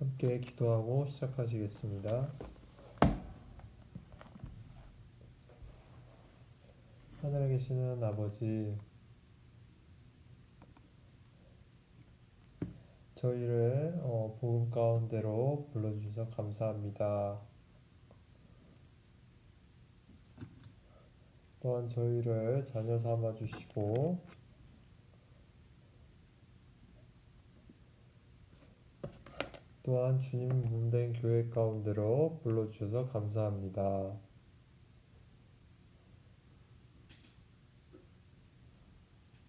함께 기도하고 시작하시겠습니다. 하늘에 계시는 아버지, 저희를 복음 가운데로 불러주셔서 감사합니다. 또한 저희를 자녀 삼아 주시고 또한 주님 몸된 교회 가운데로 불러주셔서 감사합니다.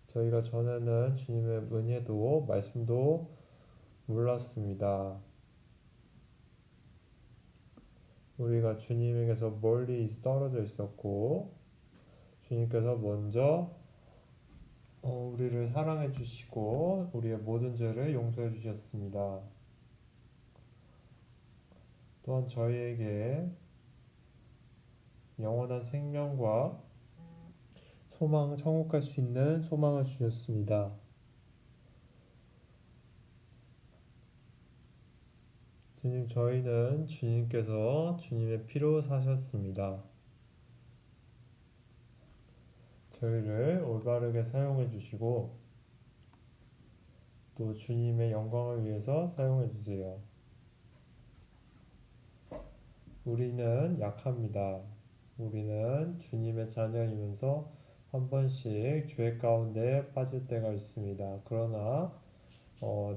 저희가 전에는 주님의 은혜도 말씀도 몰랐습니다. 우리가 주님에게서 멀리 떨어져 있었고 주님께서 먼저 우리를 사랑해 주시고 우리의 모든 죄를 용서해 주셨습니다. 또한 저희에게 영원한 생명과 소망, 천국 갈 수 있는 소망을 주셨습니다. 주님, 저희는 주님께서 주님의 피로 사셨습니다. 저희를 올바르게 사용해 주시고 또 주님의 영광을 위해서 사용해 주세요. 우리는 약합니다. 우리는 주님의 자녀이면서 한 번씩 죄 가운데 빠질 때가 있습니다. 그러나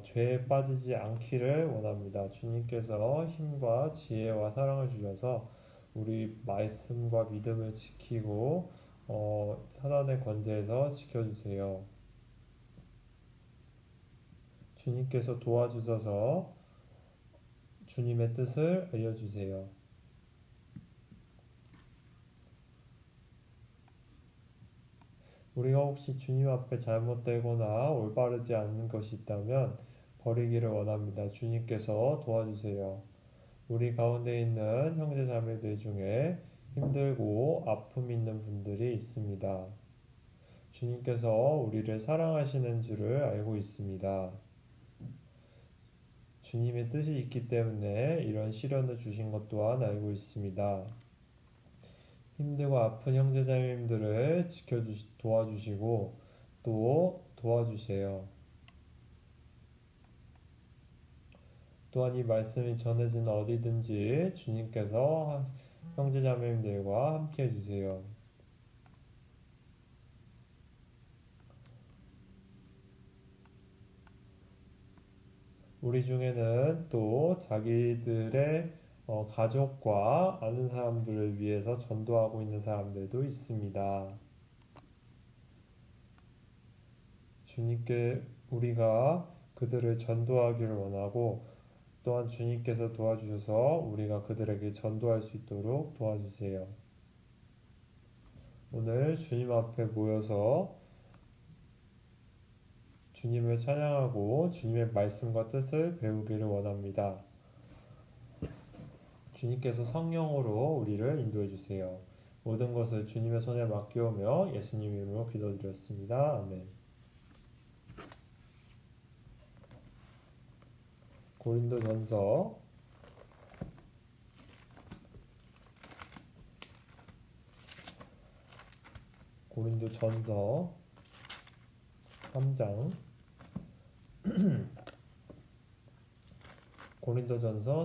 죄에 빠지지 않기를 원합니다. 주님께서 힘과 지혜와 사랑을 주셔서 우리 말씀과 믿음을 지키고 사단의 권세에서 지켜주세요. 주님께서 도와주셔서 주님의 뜻을 알려주세요. 우리가 혹시 주님 앞에 잘못되거나 올바르지 않는 것이 있다면 버리기를 원합니다. 주님께서 도와주세요. 우리 가운데 있는 형제 자매들 중에 힘들고 아픔 있는 분들이 있습니다. 주님께서 우리를 사랑하시는 줄을 알고 있습니다. 주님의 뜻이 있기 때문에 이런 시련을 주신 것 또한 알고 있습니다. 힘들고 아픈 형제자매님들을 도와주시고 또 도와주세요. 또한 이 말씀이 전해진 어디든지 주님께서 형제자매님들과 함께 해주세요. 우리 중에는 또 자기들의 가족과 아는 사람들을 위해서 전도하고 있는 사람들도 있습니다. 주님께 우리가 그들을 전도하기를 원하고 또한 주님께서 도와주셔서 우리가 그들에게 전도할 수 있도록 도와주세요. 오늘 주님 앞에 모여서 주님을 찬양하고 주님의 말씀과 뜻을 배우기를 원합니다. 주님께서 성령으로 우리를 인도해 주세요. 모든 것을 주님의 손에 맡기오며 예수님 이름으로 기도드렸습니다. 아멘. 고린도전서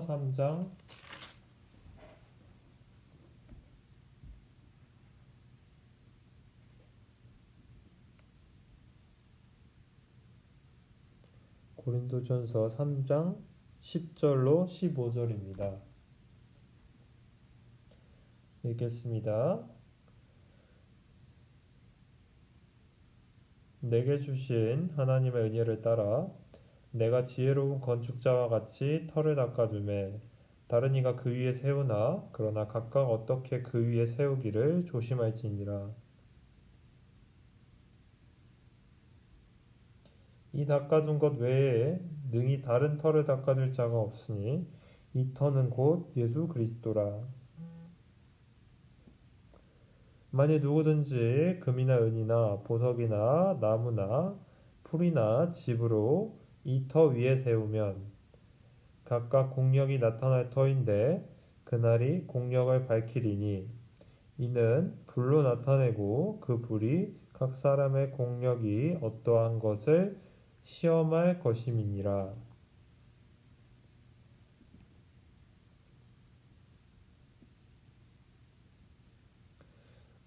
3장 고린도전서 3장 10절로 15절입니다. 읽겠습니다. 내게 주신 하나님의 은혜를 따라 내가 지혜로운 건축자와 같이 터를 닦아두매 다른 이가 그 위에 세우나 그러나 각각 어떻게 그 위에 세우기를 조심할지니라. 이 닦아둔 것 외에 능히 다른 터를 닦아줄 자가 없으니 이 터는 곧 예수 그리스도라. 만일 누구든지 금이나 은이나 보석이나 나무나 풀이나 집으로 이 터 위에 세우면 각각 공력이 나타날 터인데 그날이 공력을 밝히리니 이는 불로 나타내고 그 불이 각 사람의 공력이 어떠한 것을 시험할 것임이니라.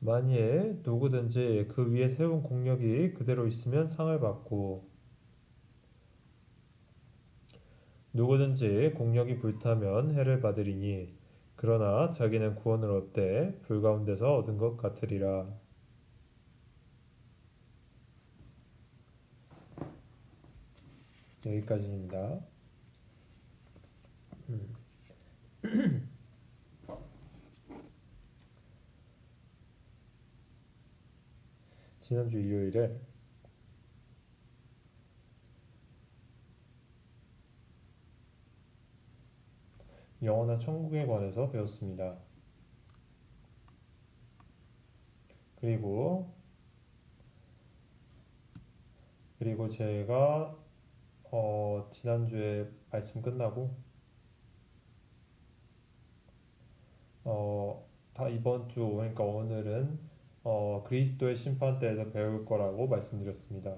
만일 누구든지 그 위에 세운 공력이 그대로 있으면 상을 받고 누구든지 공력이 불타면 해를 받으리니 그러나 자기는 구원을 얻되 불 가운데서 얻은 것 같으리라. 여기까지입니다. 지난주 일요일에 영원한 천국에 관해서 배웠습니다. 그리고 제가 지난주에 말씀 끝나고 다 이번 주 그러니까 오늘은 그리스도의 심판대에서 배울 거라고 말씀드렸습니다.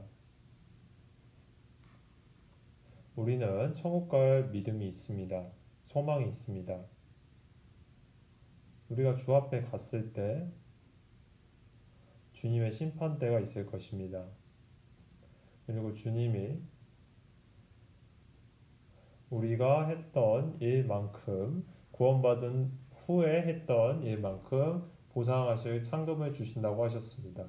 우리는 천국 갈 믿음이 있습니다. 소망이 있습니다. 우리가 주 앞에 갔을 때 주님의 심판대가 있을 것입니다. 그리고 주님이 우리가 했던 일만큼 구원받은 후에 했던 일만큼 보상하실 상금을 주신다고 하셨습니다.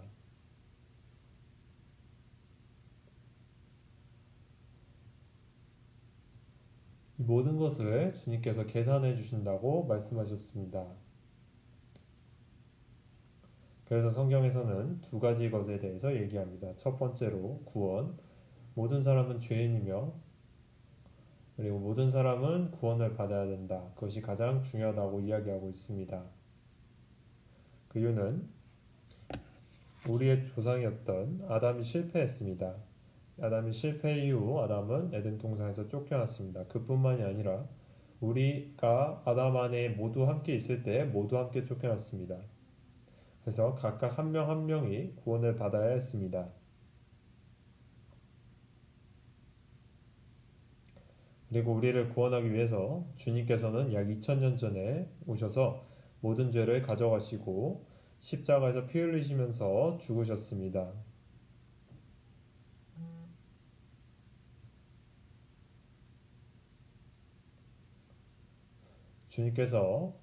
이 모든 것을 주님께서 계산해 주신다고 말씀하셨습니다. 그래서 성경에서는 두 가지 것에 대해서 얘기합니다. 첫 번째로 구원, 모든 사람은 죄인이며 그리고 모든 사람은 구원을 받아야 된다. 그것이 가장 중요하다고 이야기하고 있습니다. 그 이유는 우리의 조상이었던 아담이 실패했습니다. 아담이 실패 이후 아담은 에덴 동산에서 쫓겨났습니다. 그뿐만이 아니라 우리가 아담 안에 모두 함께 있을 때 모두 함께 쫓겨났습니다. 그래서 각각 한 명 한 명이 구원을 받아야 했습니다. 그리고 우리를 구원하기 위해서 주님께서는 약 2000년 전에 오셔서 모든 죄를 가져가시고 십자가에서 피 흘리시면서 죽으셨습니다. 주님께서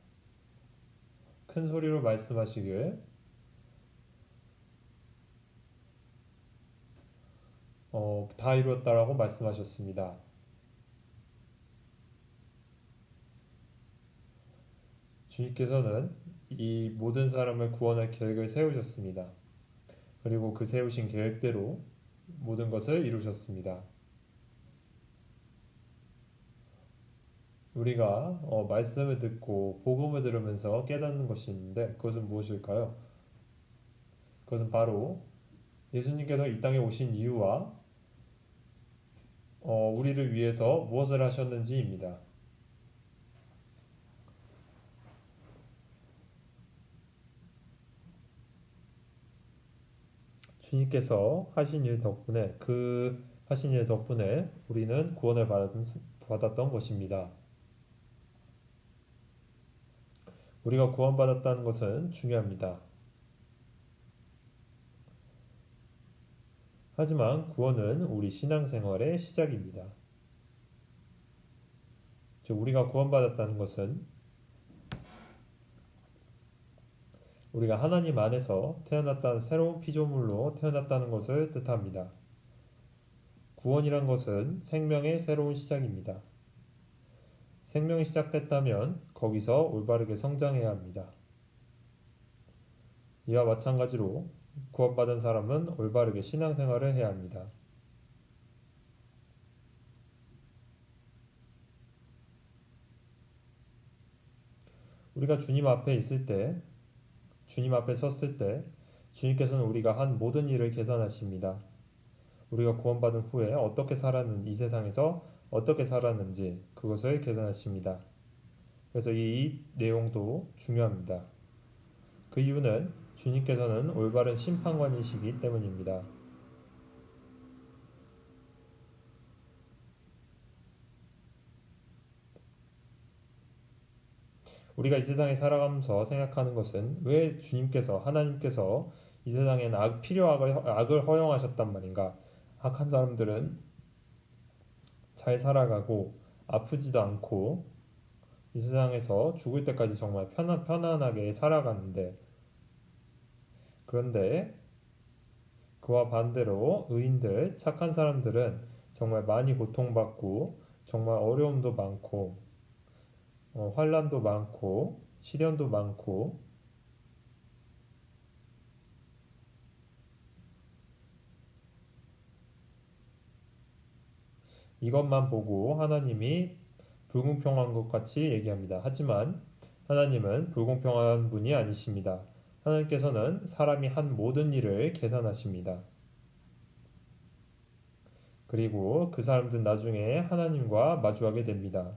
큰 소리로 말씀하시길 다 이루었다라고 말씀하셨습니다. 주님께서는 이 모든 사람을 구원할 계획을 세우셨습니다. 그리고 그 세우신 계획대로 모든 것을 이루셨습니다. 우리가 말씀을 듣고 복음을 들으면서 깨닫는 것이 있는데 그것은 무엇일까요? 그것은 바로 예수님께서 이 땅에 오신 이유와 우리를 위해서 무엇을 하셨는지입니다. 주님께서 하신 일 덕분에 우리는 구원을 받았던 것입니다. 우리가 구원받았다는 것은 중요합니다. 하지만 구원은 우리 신앙생활의 시작입니다. 즉 우리가 구원받았다는 것은 우리가 하나님 안에서 태어났다는 새로운 피조물로 태어났다는 것을 뜻합니다. 구원이란 것은 생명의 새로운 시작입니다. 생명이 시작됐다면 거기서 올바르게 성장해야 합니다. 이와 마찬가지로 구원받은 사람은 올바르게 신앙생활을 해야 합니다. 우리가 주님 앞에 있을 때, 주님 앞에 섰을 때 주님께서는 우리가 한 모든 일을 계산하십니다. 우리가 구원받은 후에 어떻게 살았는지 이 세상에서 어떻게 살았는지 그것을 계산하십니다. 그래서 이 내용도 중요합니다. 그 이유는 주님께서는 올바른 심판관이시기 때문입니다. 우리가 이 세상에 살아가면서 생각하는 것은 왜 주님께서 하나님께서 이 세상에는 악을 허용하셨단 말인가? 악한 사람들은 잘 살아가고 아프지도 않고 이 세상에서 죽을 때까지 정말 편안하게 살아가는데, 그런데 그와 반대로 의인들, 착한 사람들은 정말 많이 고통받고 정말 어려움도 많고 환난도 많고 시련도 많고, 이것만 보고 하나님이 불공평한 것 같이 얘기합니다. 하지만 하나님은 불공평한 분이 아니십니다. 하나님께서는 사람이 한 모든 일을 계산하십니다. 그리고 그 사람들은 나중에 하나님과 마주하게 됩니다.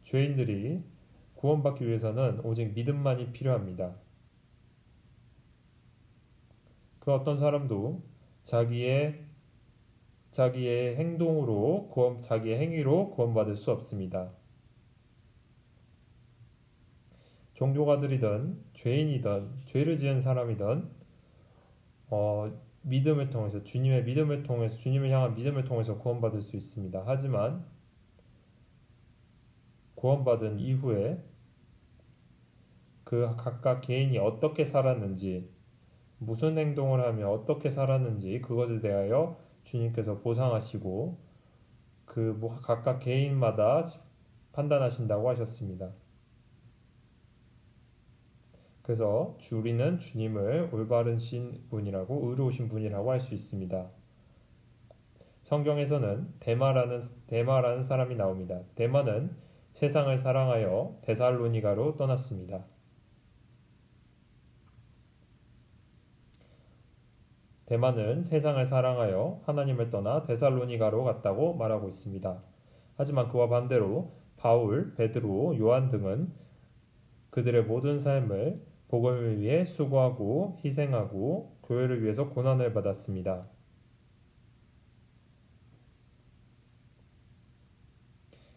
죄인들이 구원받기 위해서는 오직 믿음만이 필요합니다. 그 어떤 사람도 자기의 행동으로 자기의 행위로 구원받을 수 없습니다. 종교가들이든 죄인이든 죄를 지은 사람이든 믿음을 통해서 주님을 향한 믿음을 통해서 구원받을 수 있습니다. 하지만 구원받은 이후에 그 각각 개인이 어떻게 살았는지, 무슨 행동을 하며 어떻게 살았는지 그것에 대하여 주님께서 보상하시고 각각 개인마다 판단하신다고 하셨습니다. 그래서 우리는 주님을 올바르신 분이라고, 의로우신 분이라고 할 수 있습니다. 성경에서는 데마라는 사람이 나옵니다. 데마는 세상을 사랑하여 데살로니가로 떠났습니다. 데마는 세상을 사랑하여 하나님을 떠나 데살로니가로 갔다고 말하고 있습니다. 하지만 그와 반대로 바울, 베드로, 요한 등은 그들의 모든 삶을 복음을 위해 수고하고 희생하고 교회를 위해서 고난을 받았습니다.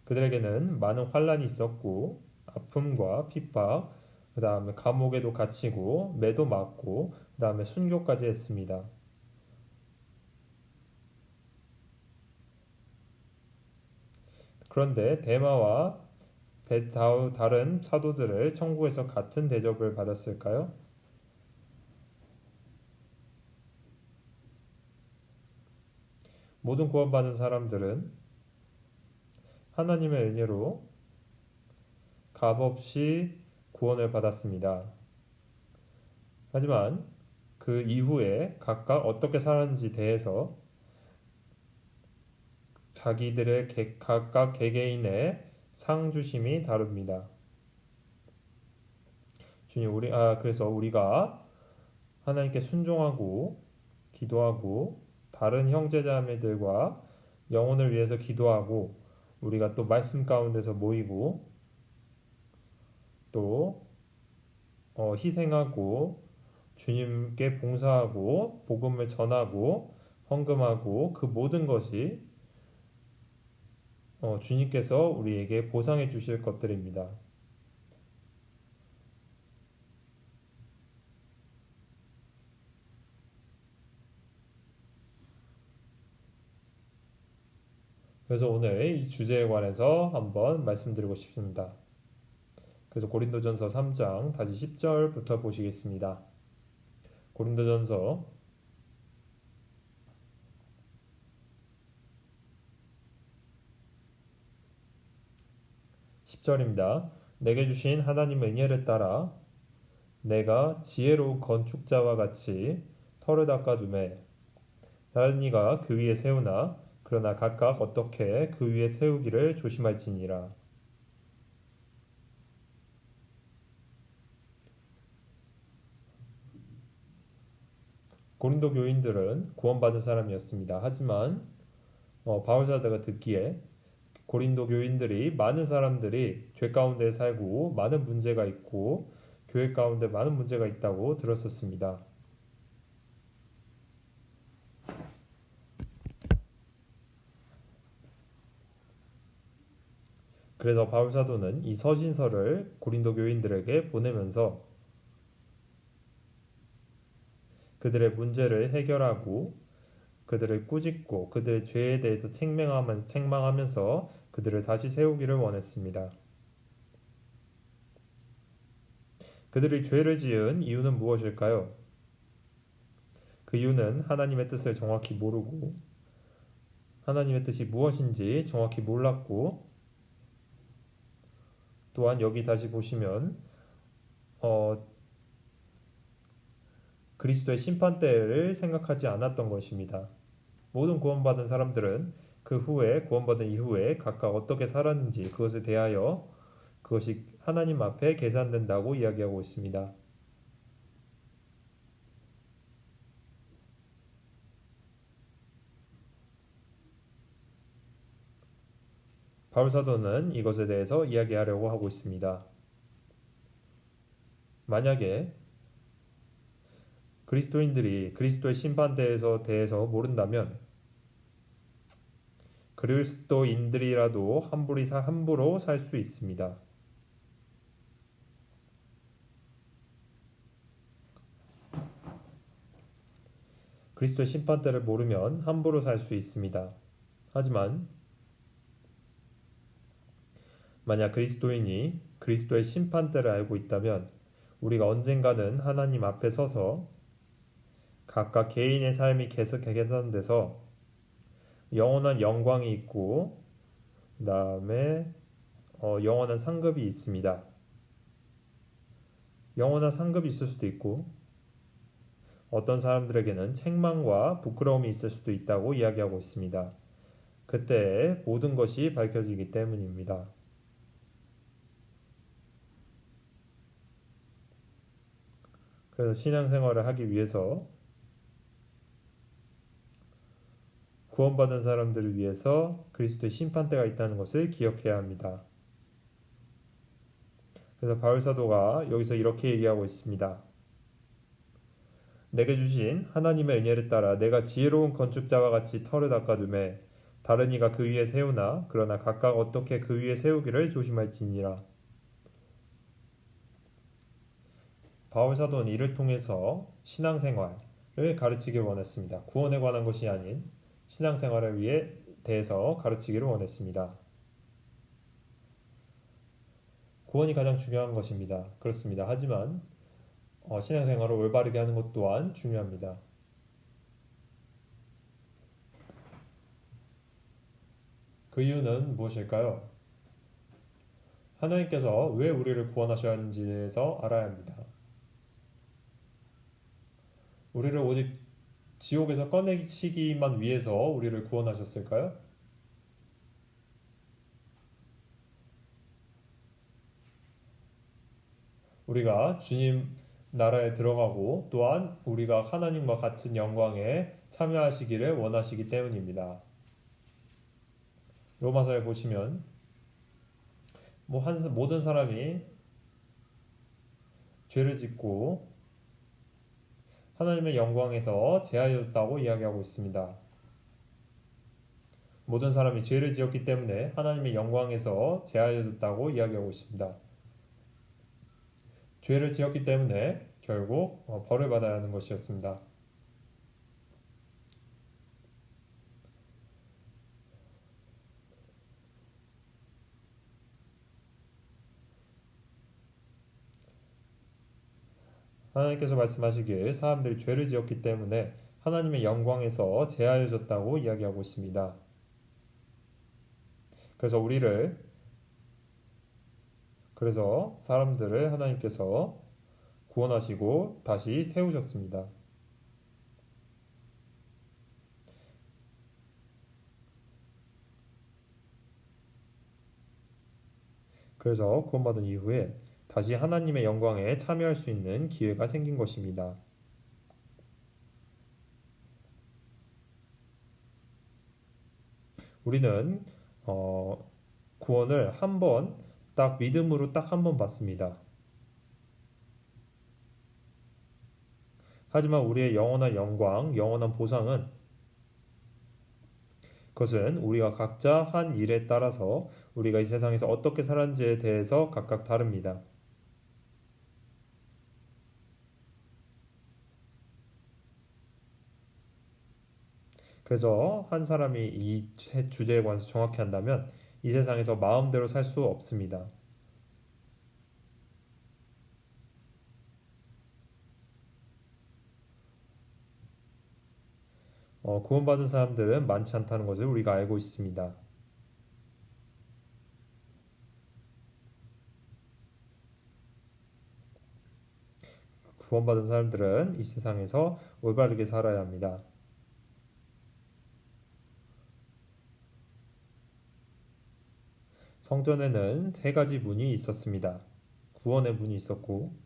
그들에게는 많은 환난이 있었고 아픔과 핍박, 그 다음에 감옥에도 갇히고 매도 맞고 그 다음에 순교까지 했습니다. 그런데 데마와 다른 사도들을 천국에서 같은 대접을 받았을까요? 모든 구원받은 사람들은 하나님의 은혜로 값없이 구원을 받았습니다. 하지만 그 이후에 각각 어떻게 살았는지 대해서 자기들의 각각 개개인의 상 주심이 다릅니다. 그래서 우리가 하나님께 순종하고 기도하고 다른 형제자매들과 영혼을 위해서 기도하고 우리가 또 말씀 가운데서 모이고 또 희생하고 주님께 봉사하고 복음을 전하고 헌금하고 그 모든 것이 주님께서 우리에게 보상해 주실 것들입니다. 그래서 오늘 이 주제에 관해서 한번 말씀드리고 싶습니다. 그래서 고린도전서 3장 다시 10절부터 보시겠습니다. 고린도전서 10절입니다. 내게 주신 하나님의 은혜를 따라 내가 지혜로운 건축자와 같이 터를 닦아두매 다른 이가 그 위에 세우나 그러나 각각 어떻게 그 위에 세우기를 조심할지니라. 고린도 교인들은 구원받은 사람이었습니다. 하지만 바울 사도가 듣기에 고린도 교인들이 많은 사람들이 죄 가운데 살고 많은 문제가 있고 교회 가운데 많은 문제가 있다고 들었었습니다. 그래서 바울 사도는 이 서신서를 고린도 교인들에게 보내면서 그들의 문제를 해결하고 그들을 꾸짖고 그들의 죄에 대해서 책망하면서 그들을 다시 세우기를 원했습니다. 그들이 죄를 지은 이유는 무엇일까요? 그 이유는 하나님의 뜻을 정확히 모르고 하나님의 뜻이 무엇인지 정확히 몰랐고 또한 여기 다시 보시면 그리스도의 심판대를 생각하지 않았던 것입니다. 모든 구원받은 사람들은 그 후에 구원받은 이후에 각각 어떻게 살았는지 그것에 대하여 그것이 하나님 앞에 계산된다고 이야기하고 있습니다. 바울 사도는 이것에 대해서 이야기하려고 하고 있습니다. 만약에 그리스도인들이 그리스도의 심판대에 대해서 모른다면 그리스도인들이라도 함부로 살 수 있습니다. 그리스도의 심판대를 모르면 함부로 살 수 있습니다. 하지만 만약 그리스도인이 그리스도의 심판대를 알고 있다면 우리가 언젠가는 하나님 앞에 서서 각각 개인의 삶이 계산돼서 영원한 영광이 있고 그 다음에 영원한 상급이 있습니다. 영원한 상급이 있을 수도 있고 어떤 사람들에게는 책망과 부끄러움이 있을 수도 있다고 이야기하고 있습니다. 그때 모든 것이 밝혀지기 때문입니다. 그래서 신앙생활을 하기 위해서 구원받은 사람들을 위해서 그리스도의 심판대가 있다는 것을 기억해야 합니다. 그래서 바울 사도가 여기서 이렇게 얘기하고 있습니다. 내게 주신 하나님의 은혜를 따라 내가 지혜로운 건축자와 같이 터를 닦아두매 다른 이가 그 위에 세우나 그러나 각각 어떻게 그 위에 세우기를 조심할지니라. 바울 사도는 이를 통해서 신앙생활을 가르치길 원했습니다. 구원에 관한 것이 아닌 신앙생활을 위해 대해서 가르치기를 원했습니다. 구원이 가장 중요한 것입니다. 그렇습니다. 하지만 신앙생활을 올바르게 하는 것 또한 중요합니다. 그 이유는 무엇일까요? 하나님께서 왜 우리를 구원하셔야 하는지에 대해서 알아야 합니다. 우리를 오직 지옥에서 꺼내시기만 위해서 우리를 구원하셨을까요? 우리가 주님 나라에 들어가고 또한 우리가 하나님과 같은 영광에 참여하시기를 원하시기 때문입니다. 로마서에 보시면 모든 사람이 죄를 짓고 하나님의 영광에서 제하여졌다고 이야기하고 있습니다. 모든 사람이 죄를 지었기 때문에 하나님의 영광에서 제하여졌다고 이야기하고 있습니다. 죄를 지었기 때문에 결국 벌을 받아야 하는 것이었습니다. 하나님께서 말씀하시길 사람들이 죄를 지었기 때문에 하나님의 영광에서 제하여졌다고 이야기하고 있습니다. 그래서 사람들을 하나님께서 구원하시고 다시 세우셨습니다. 그래서 구원받은 이후에 다시 하나님의 영광에 참여할 수 있는 기회가 생긴 것입니다. 우리는 구원을 한 번 딱 믿음으로 딱 한 번 받습니다. 하지만 우리의 영원한 영광, 영원한 보상은 그것은 우리가 각자 한 일에 따라서 우리가 이 세상에서 어떻게 살았는지에 대해서 각각 다릅니다. 그래서 한 사람이 이 주제에 관해서 정확히 한다면 이 세상에서 마음대로 살 수 없습니다. 구원받은 사람들은 많지 않다는 것을 우리가 알고 있습니다. 구원받은 사람들은 이 세상에서 올바르게 살아야 합니다. 성전에는 세 가지 문이 있었습니다. 구원의 문이 있었고,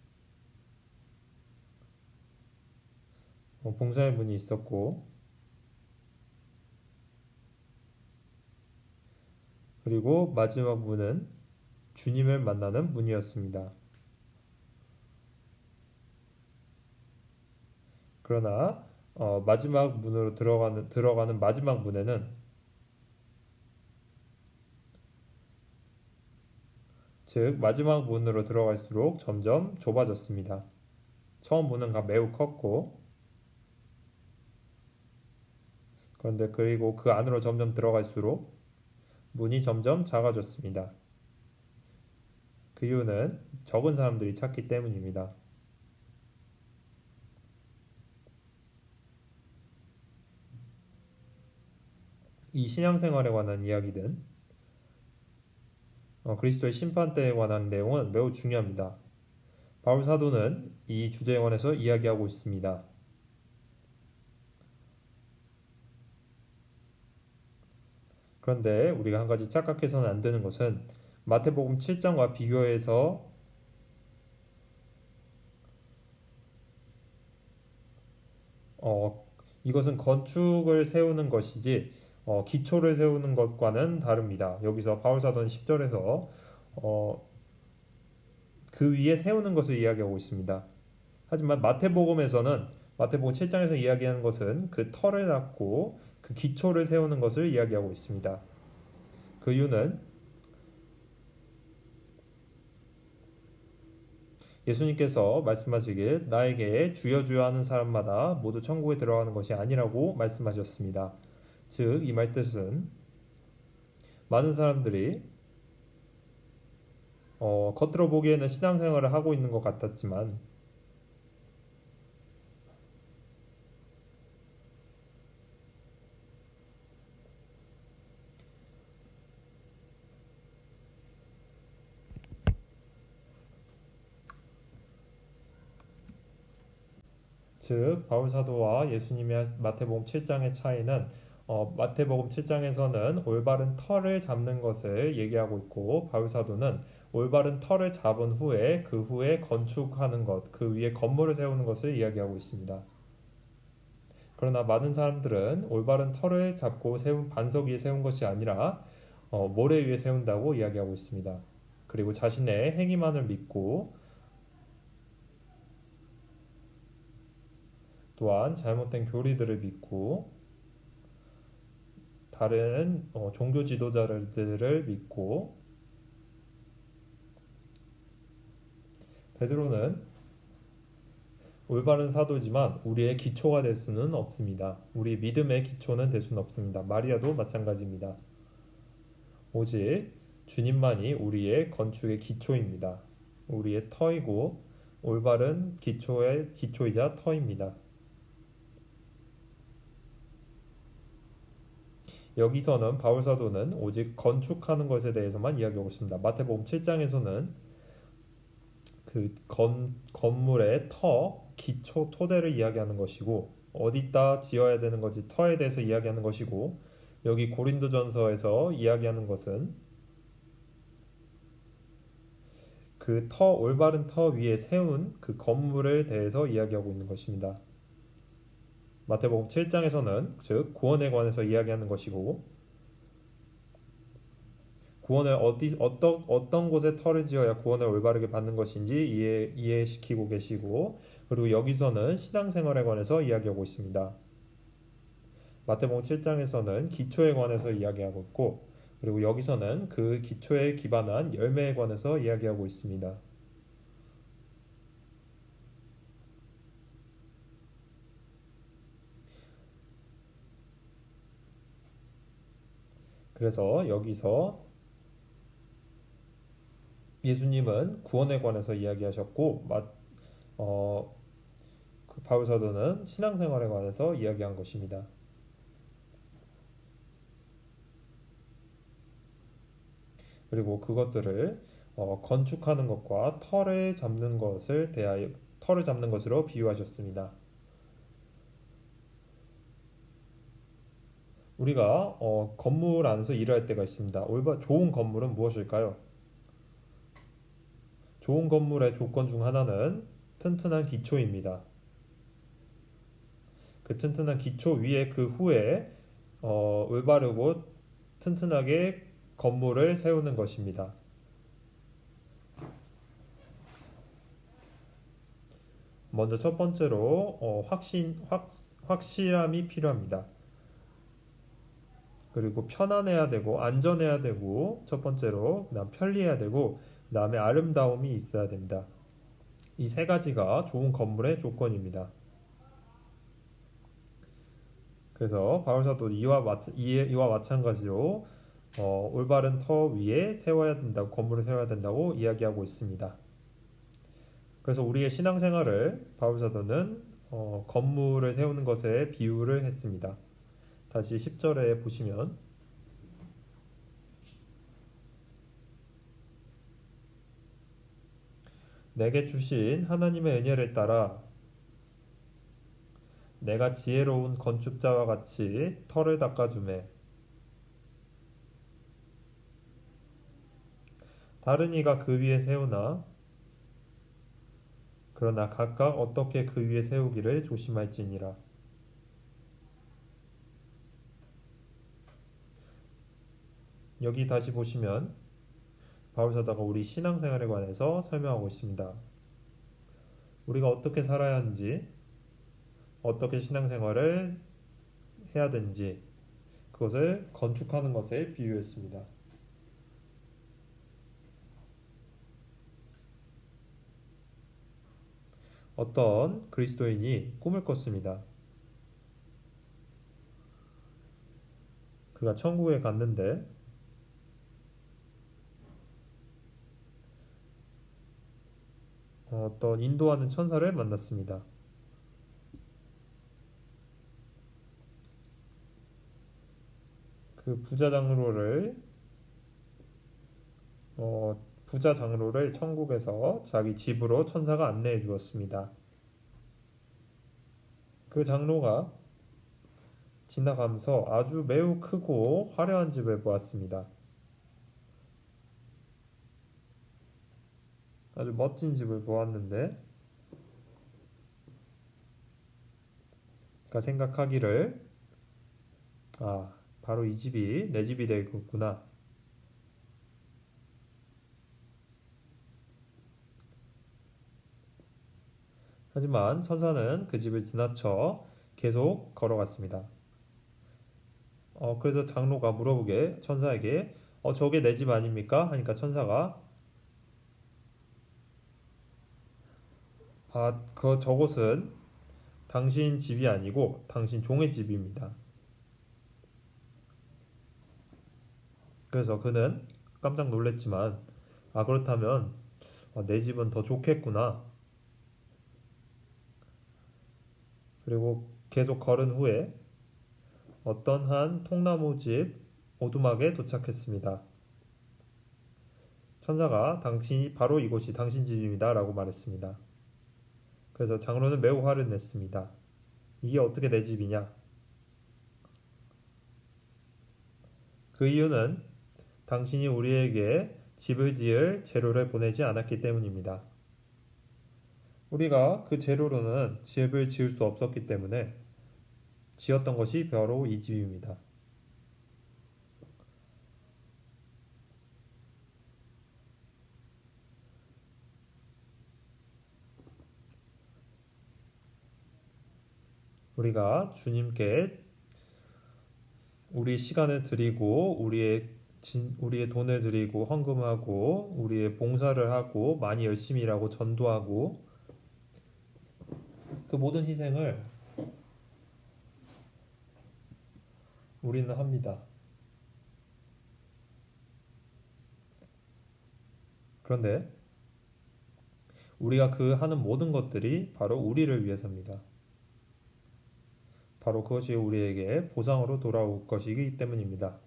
봉사의 문이 있었고, 그리고 마지막 문은 주님을 만나는 문이었습니다. 그러나 마지막 문으로 들어가는 마지막 문에는 즉 마지막 문으로 들어갈수록 점점 좁아졌습니다. 처음 문은 매우 컸고 그런데 그리고 그 안으로 점점 들어갈수록 문이 점점 작아졌습니다. 그 이유는 적은 사람들이 찾기 때문입니다. 이 신앙생활에 관한 이야기든 그리스도의 심판대에 관한 내용은 매우 중요합니다. 바울 사도는 이 주제에 관해서 이야기하고 있습니다. 그런데 우리가 한 가지 착각해서는 안 되는 것은 마태복음 7장과 비교해서 이것은 건축을 세우는 것이지 기초를 세우는 것과는 다릅니다. 여기서 바울 사도는 10절에서 그 위에 세우는 것을 이야기하고 있습니다. 하지만 마태복음 7장에서 이야기하는 것은 그 털을 닦고 그 기초를 세우는 것을 이야기하고 있습니다. 그 이유는 예수님께서 말씀하시길 나에게 주여 주여 하는 사람마다 모두 천국에 들어가는 것이 아니라고 말씀하셨습니다. 즉 이 말 뜻은 많은 사람들이 겉으로 보기에는 신앙생활을 하고 있는 것 같았지만 즉 바울 사도와 예수님의 마태복음 7장의 차이는 마태복음 7장에서는 올바른 털을 잡는 것을 얘기하고 있고 바울 사도는 올바른 털을 잡은 후에 그 후에 건축하는 것, 그 위에 건물을 세우는 것을 이야기하고 있습니다. 그러나 많은 사람들은 올바른 털을 잡고 세운 반석 위에 세운 것이 아니라 모래 위에 세운다고 이야기하고 있습니다. 그리고 자신의 행위만을 믿고 또한 잘못된 교리들을 믿고 다른 종교 지도자들을 믿고 베드로는 올바른 사도지만 우리의 기초가 될 수는 없습니다. 우리 믿음의 기초는 될 수는 없습니다. 마리아도 마찬가지입니다. 오직 주님만이 우리의 건축의 기초입니다. 우리의 터이고 올바른 기초의 기초이자 터입니다. 여기서는 바울 사도는 오직 건축하는 것에 대해서만 이야기하고 있습니다. 마태복음 7장에서는 그 건물의 기초, 토대를 이야기하는 것이고 어디다 지어야 되는 것이 터에 대해서 이야기하는 것이고 여기 고린도전서에서 이야기하는 것은 그 올바른 터 위에 세운 그 건물에 대해서 이야기하고 있는 것입니다. 마태복음 7장에서는 즉 구원에 관해서 이야기하는 것이고 구원을 어떤 곳에 터를 지어야 구원을 올바르게 받는 것인지 이해시키고 계시고, 그리고 여기서는 신앙생활에 관해서 이야기하고 있습니다. 마태복음 7장에서는 기초에 관해서 이야기하고 있고, 그리고 여기서는 그 기초에 기반한 열매에 관해서 이야기하고 있습니다. 그래서 여기서 예수님은 구원에 관해서 이야기하셨고, 그 바울 사도는 신앙생활에 관해서 이야기한 것입니다. 그리고 그것들을 건축하는 것과 털을 잡는 것으로 비유하셨습니다. 우리가 건물 안에서 일을 할 때가 있습니다. 좋은 건물은 무엇일까요? 좋은 건물의 조건 중 하나는 튼튼한 기초입니다. 그 튼튼한 기초 위에 그 후에 올바르고 튼튼하게 건물을 세우는 것입니다. 먼저 첫 번째로 확실함이 필요합니다. 그리고 편안해야 되고 안전해야 되고, 첫 번째로 그다음 편리해야 되고, 그다음에 아름다움이 있어야 됩니다. 이 세 가지가 좋은 건물의 조건입니다. 그래서 바울사도 이와 마찬가지로 올바른 터 위에 건물을 세워야 된다고 이야기하고 있습니다. 그래서 우리의 신앙생활을 바울사도는 건물을 세우는 것에 비유를 했습니다. 다시 10절에 보시면, 내게 주신 하나님의 은혜를 따라 내가 지혜로운 건축자와 같이 터를 닦아주매 다른 이가 그 위에 세우나 그러나 각각 어떻게 그 위에 세우기를 조심할지니라. 여기 다시 보시면 바울사도가 우리 신앙생활에 관해서 설명하고 있습니다. 우리가 어떻게 살아야 하는지, 어떻게 신앙생활을 해야 되는지, 그것을 건축하는 것에 비유했습니다. 어떤 그리스도인이 꿈을 꿨습니다. 그가 천국에 갔는데 어떤 인도하는 천사를 만났습니다. 그 부자 장로를 천국에서 자기 집으로 천사가 안내해 주었습니다. 그 장로가 지나가면서 아주 매우 크고 화려한 집을 보았습니다. 아주 멋진 집을 보았는데 그가 생각하기를, 바로 이 집이 내 집이 되겠구나. 하지만 천사는 그 집을 지나쳐 계속 걸어갔습니다. 그래서 장로가 물어보게 천사에게 저게 내 집 아닙니까? 하니까 천사가 저곳은 당신 집이 아니고 당신 종의 집입니다. 그래서 그는 깜짝 놀랐지만 그렇다면 내 집은 더 좋겠구나. 그리고 계속 걸은 후에 어떤 한 통나무 집 오두막에 도착했습니다. 천사가 바로 이곳이 당신 집입니다 라고 말했습니다. 그래서 장로는 매우 화를 냈습니다. 이게 어떻게 내 집이냐? 그 이유는 당신이 우리에게 집을 지을 재료를 보내지 않았기 때문입니다. 우리가 그 재료로는 집을 지을 수 없었기 때문에 지었던 것이 바로 이 집입니다. 우리가 주님께 우리 시간을 드리고 우리의 돈을 드리고 헌금하고 우리의 봉사를 하고 많이 열심히 일하고 전도하고 그 모든 희생을 우리는 합니다. 그런데 우리가 그 하는 모든 것들이 바로 우리를 위해서입니다. 바로 그것이 우리에게 보상으로 돌아올 것이기 때문입니다.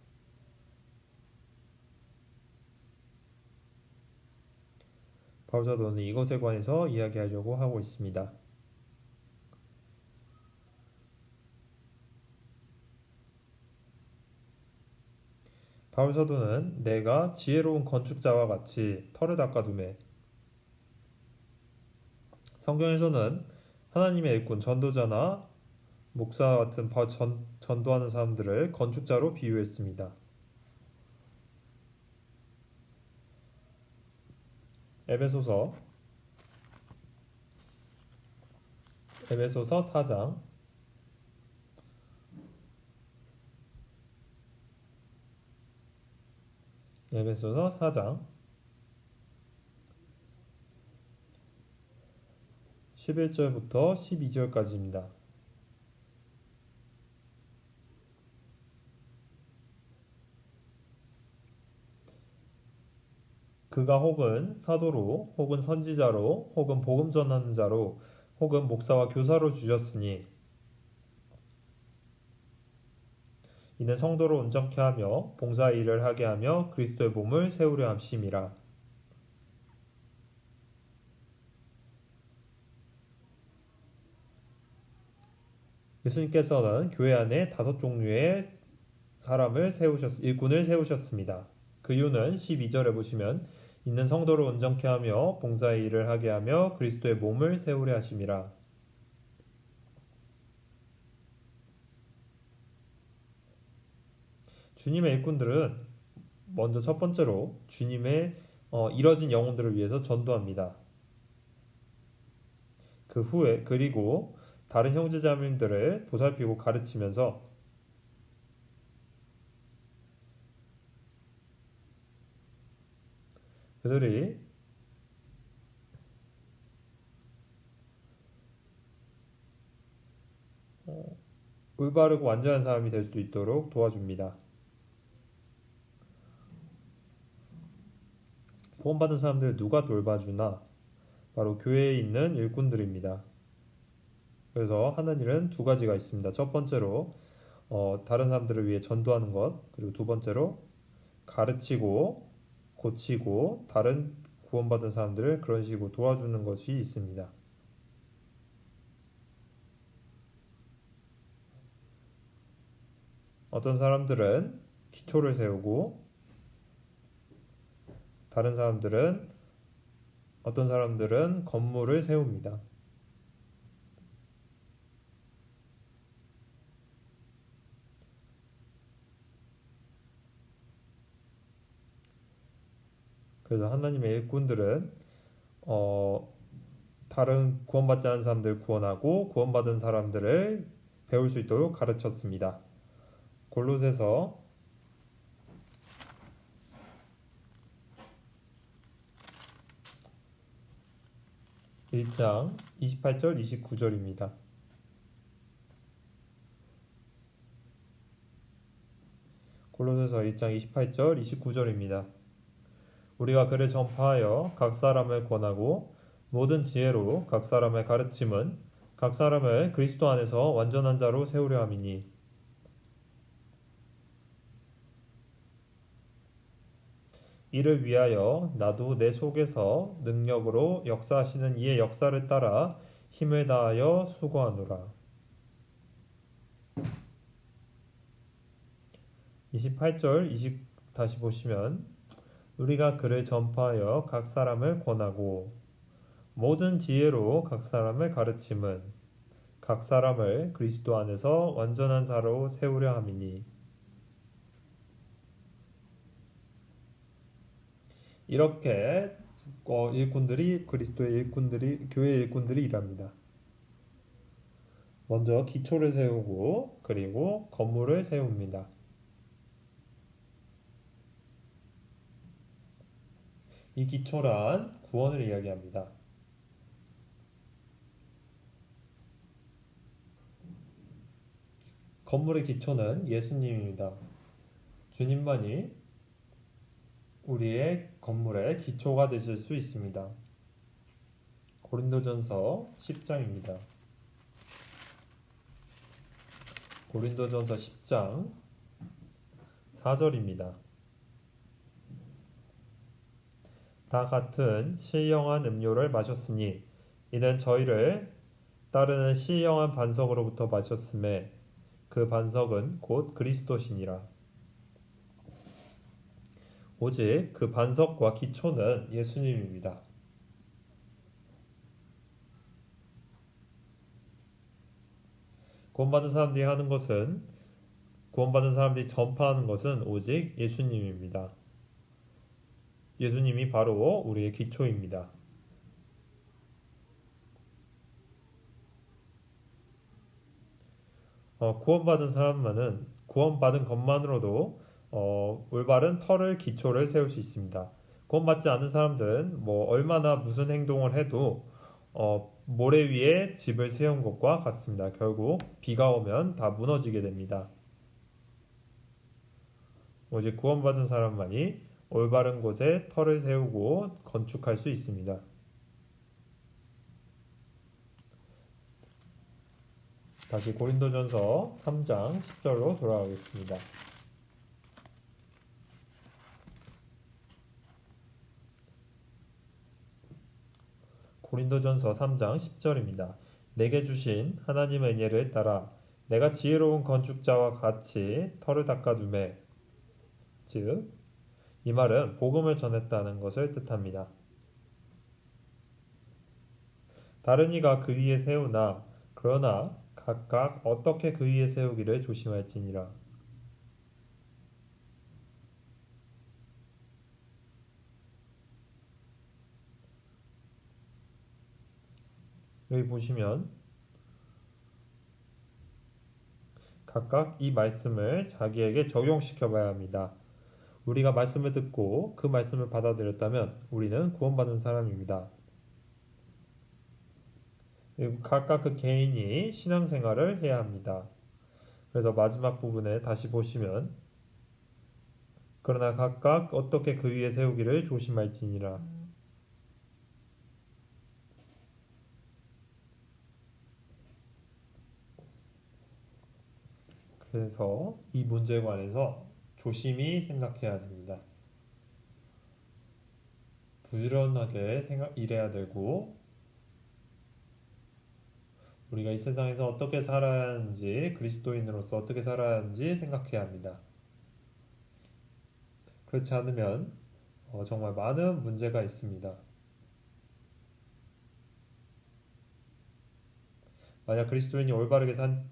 바울 사도는 이것에 관해서 이야기하려고 하고 있습니다. 바울 사도는 내가 지혜로운 건축자와 같이 터를 닦아두매. 성경에서는 하나님의 일꾼, 전도자나 목사 같은 전도하는 사람들을 건축자로 비유했습니다. 에베소서 4장 11절부터 12절까지입니다. 그가 혹은 사도로 혹은 선지자로 혹은 복음 전하는 자로 혹은 목사와 교사로 주셨으니 이는 성도를 온전케 하며 봉사 일을 하게 하며 그리스도의 몸을 세우려 함심이라. 예수님께서는 교회 안에 5종류의 일꾼을 세우셨습니다. 그 이유는 12절에 보시면 있는 성도를 온전케 하며 봉사의 일을 하게 하며 그리스도의 몸을 세우려 하심이라. 주님의 일꾼들은 먼저 첫 번째로 주님의 잃어진 영혼들을 위해서 전도합니다. 그 후에 그리고 다른 형제자매들을 보살피고 가르치면서 그들이 올바르고 완전한 사람이 될 수 있도록 도와줍니다. 구원받은 사람들을 누가 돌봐주나? 바로 교회에 있는 일꾼들입니다. 그래서 하는 일은 두 가지가 있습니다. 첫 번째로 다른 사람들을 위해 전도하는 것, 그리고 두 번째로 가르치고 고치고 다른 구원받은 사람들을 그런 식으로 도와주는 것이 있습니다. 어떤 사람들은 기초를 세우고 어떤 사람들은 건물을 세웁니다. 그래서 하나님의 일꾼들은 다른 구원받지 않은 사람들을 구원하고 구원받은 사람들을 배울 수 있도록 가르쳤습니다. 골로새서 1장 28절 29절입니다. 골로새서 1장 28절 29절입니다. 우리가 그를 전파하여 각 사람을 권하고 모든 지혜로 각 사람을 가르침은 각 사람을 그리스도 안에서 완전한 자로 세우려 함이니 이를 위하여 나도 내 속에서 능력으로 역사하시는 이의 역사를 따라 힘을 다하여 수고하노라. 28절 다시 보시면 우리가 그를 전파하여 각 사람을 권하고 모든 지혜로 각 사람을 가르침은 각 사람을 그리스도 안에서 완전한 자로 세우려 함이니 이렇게 일꾼들이 그리스도의 일꾼들이 교회의 일꾼들이 일합니다. 먼저 기초를 세우고 그리고 건물을 세웁니다. 이 기초란 구원을 이야기합니다. 건물의 기초는 예수님입니다. 주님만이 우리의 건물의 기초가 되실 수 있습니다. 고린도전서 10장입니다. 고린도전서 10장 4절입니다. 다 같은 신령한 음료를 마셨으니 이는 저희를 따르는 신령한 반석으로부터 마셨음에 그 반석은 곧 그리스도시니라. 오직 그 반석과 기초는 예수님입니다. 구원받은 사람들이 하는 것은 구원받은 사람들이 전파하는 것은 오직 예수님입니다. 예수님이 바로 우리의 기초입니다. 구원받은 것만으로도 올바른 터를 기초를 세울 수 있습니다. 구원받지 않은 사람들은 얼마나 무슨 행동을 해도 모래 위에 집을 세운 것과 같습니다. 결국 비가 오면 다 무너지게 됩니다. 오직 구원받은 사람만이 올바른 곳에 터를 세우고 건축할 수 있습니다. 다시 고린도전서 3장 10절로 돌아가겠습니다. 고린도전서 3장 10절입니다. 내게 주신 하나님의 은혜를 따라 내가 지혜로운 건축자와 같이 터를 닦아두매 즉 이 말은 복음을 전했다는 것을 뜻합니다. 다른 이가 그 위에 세우나 그러나 각각 어떻게 그 위에 세우기를 조심할지니라. 여기 보시면 각각 이 말씀을 자기에게 적용시켜 봐야 합니다. 우리가 말씀을 듣고 그 말씀을 받아들였다면 우리는 구원받은 사람입니다. 그리고 각각 그 개인이 신앙생활을 해야 합니다. 그래서 마지막 부분에 다시 보시면 그러나 각각 어떻게 그 위에 세우기를 조심할지니라. 그래서 이 문제에 관해서 조심히 생각해야 됩니다. 부지런하게 일해야 되고 우리가 이 세상에서 어떻게 살아야 하는지 그리스도인으로서 어떻게 살아야 하는지 생각해야 합니다. 그렇지 않으면 정말 많은 문제가 있습니다. 만약 그리스도인이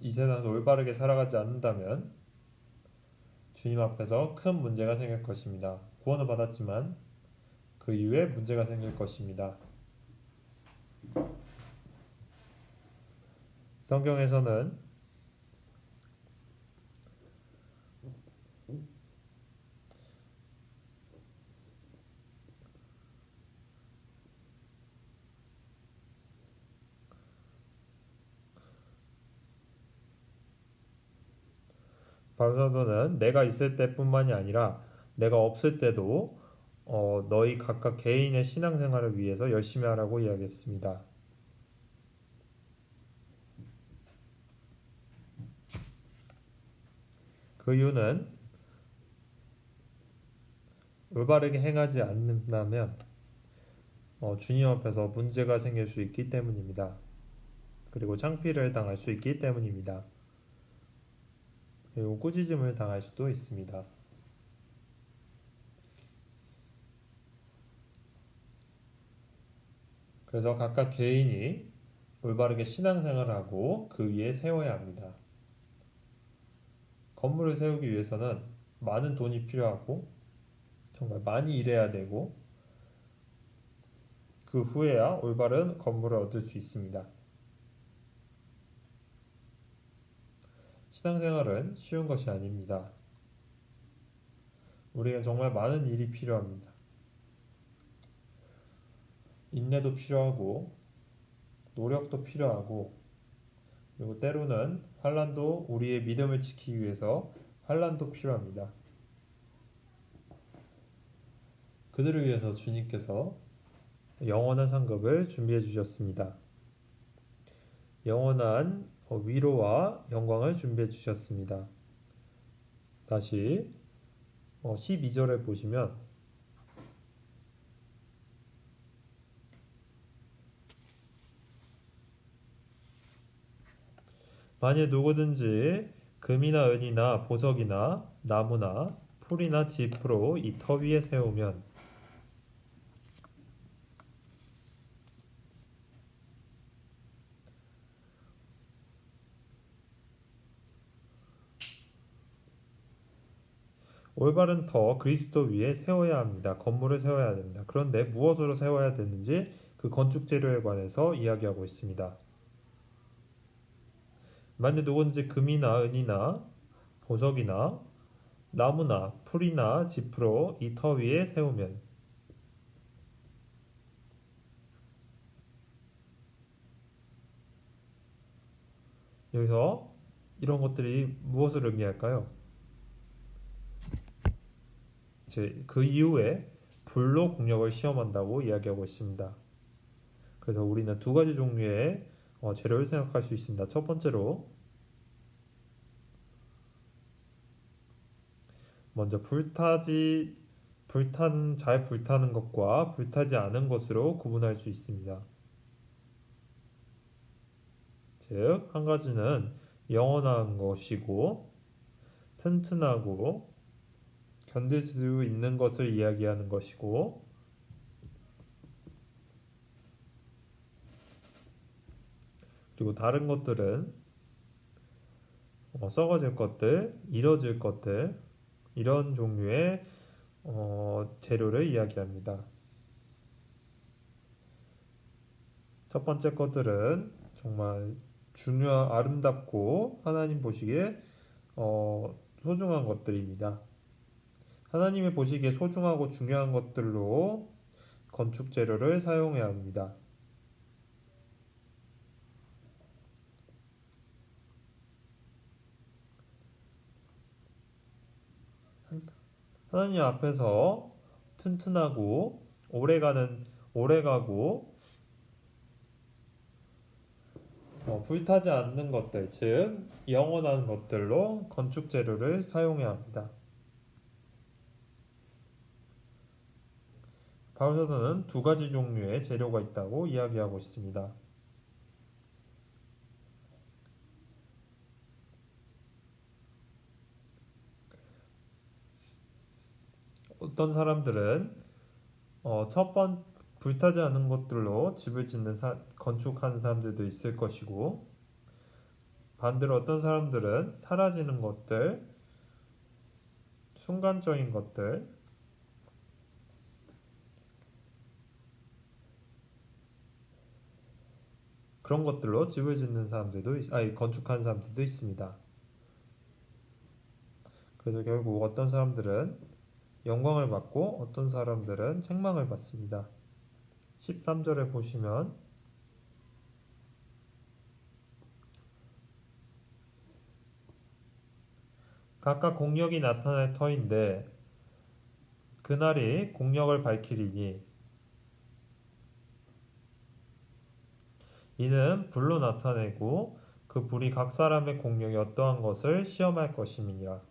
이 세상에서 올바르게 살아가지 않는다면 주님 앞에서 큰 문제가 생길 것입니다. 구원을 받았지만 그 이후에 문제가 생길 것입니다. 성경에서는 바울사도는 내가 있을 때뿐만이 아니라 내가 없을 때도 너희 각각 개인의 신앙생활을 위해서 열심히 하라고 이야기했습니다. 그 이유는 올바르게 행하지 않는다면 주님 앞에서 문제가 생길 수 있기 때문입니다. 그리고 창피를 당할 수 있기 때문입니다. 그리고 꾸짖음을 당할 수도 있습니다. 그래서 각각 개인이 올바르게 신앙생활을 하고 그 위에 세워야 합니다. 건물을 세우기 위해서는 많은 돈이 필요하고 정말 많이 일해야 되고 그 후에야 올바른 건물을 얻을 수 있습니다. 신앙생활은 쉬운 것이 아닙니다. 우리가 정말 많은 일이 필요합니다. 인내도 필요하고 노력도 필요하고 그리고 때로는 환난도 우리의 믿음을 지키기 위해서 환난도 필요합니다. 그들을 위해서 주님께서 영원한 상급을 준비해 주셨습니다. 영원한 위로와 영광을 준비해 주셨습니다. 다시 12절에 보시면 만일 누구든지 금이나 은이나 보석이나 나무나 풀이나 짚으로 이 터 위에 세우면 올바른 터 그리스도 위에 세워야 합니다. 건물을 세워야 됩니다. 그런데 무엇으로 세워야 되는지 그 건축 재료에 관해서 이야기하고 있습니다. 만일 누구든지 금이나 은이나 보석이나 나무나 풀이나 짚으로 이 터 위에 세우면 여기서 이런 것들이 무엇을 의미할까요? 그 이후에 불로 공력을 시험한다고 이야기하고 있습니다. 그래서 우리는 두 가지 종류의 재료를 생각할 수 있습니다. 첫 번째로 먼저 잘 불타는 것과 불타지 않은 것으로 구분할 수 있습니다. 즉, 한 가지는 영원한 것이고 튼튼하고 견딜 수 있는 것을 이야기하는 것이고 그리고 다른 것들은 썩어질 것들, 이뤄질 것들 이런 종류의 재료를 이야기합니다. 첫 번째 것들은 정말 아름답고 하나님 보시기에 소중한 것들입니다. 하나님의 보시기에 소중하고 중요한 것들로 건축 재료를 사용해야 합니다. 하나님 앞에서 튼튼하고 오래가고 불타지 않는 것들, 즉 영원한 것들로 건축 재료를 사용해야 합니다. 바울서서는 두 가지 종류의 재료가 있다고 이야기하고 있습니다. 어떤 사람들은 불타지 않은 것들로 집을 건축하는 사람들도 있을 것이고 반대로 어떤 사람들은 사라지는 것들, 순간적인 것들 그런 것들로 집을 건축하는 사람들도 있습니다. 그래서 결국 어떤 사람들은 영광을 받고 어떤 사람들은 책망을 받습니다. 13절에 보시면 각각 공력이 나타날 터인데 그날이 공력을 밝히리니 이는 불로 나타내고 그 불이 각 사람의 공력이 어떠한 것을 시험할 것임이니라.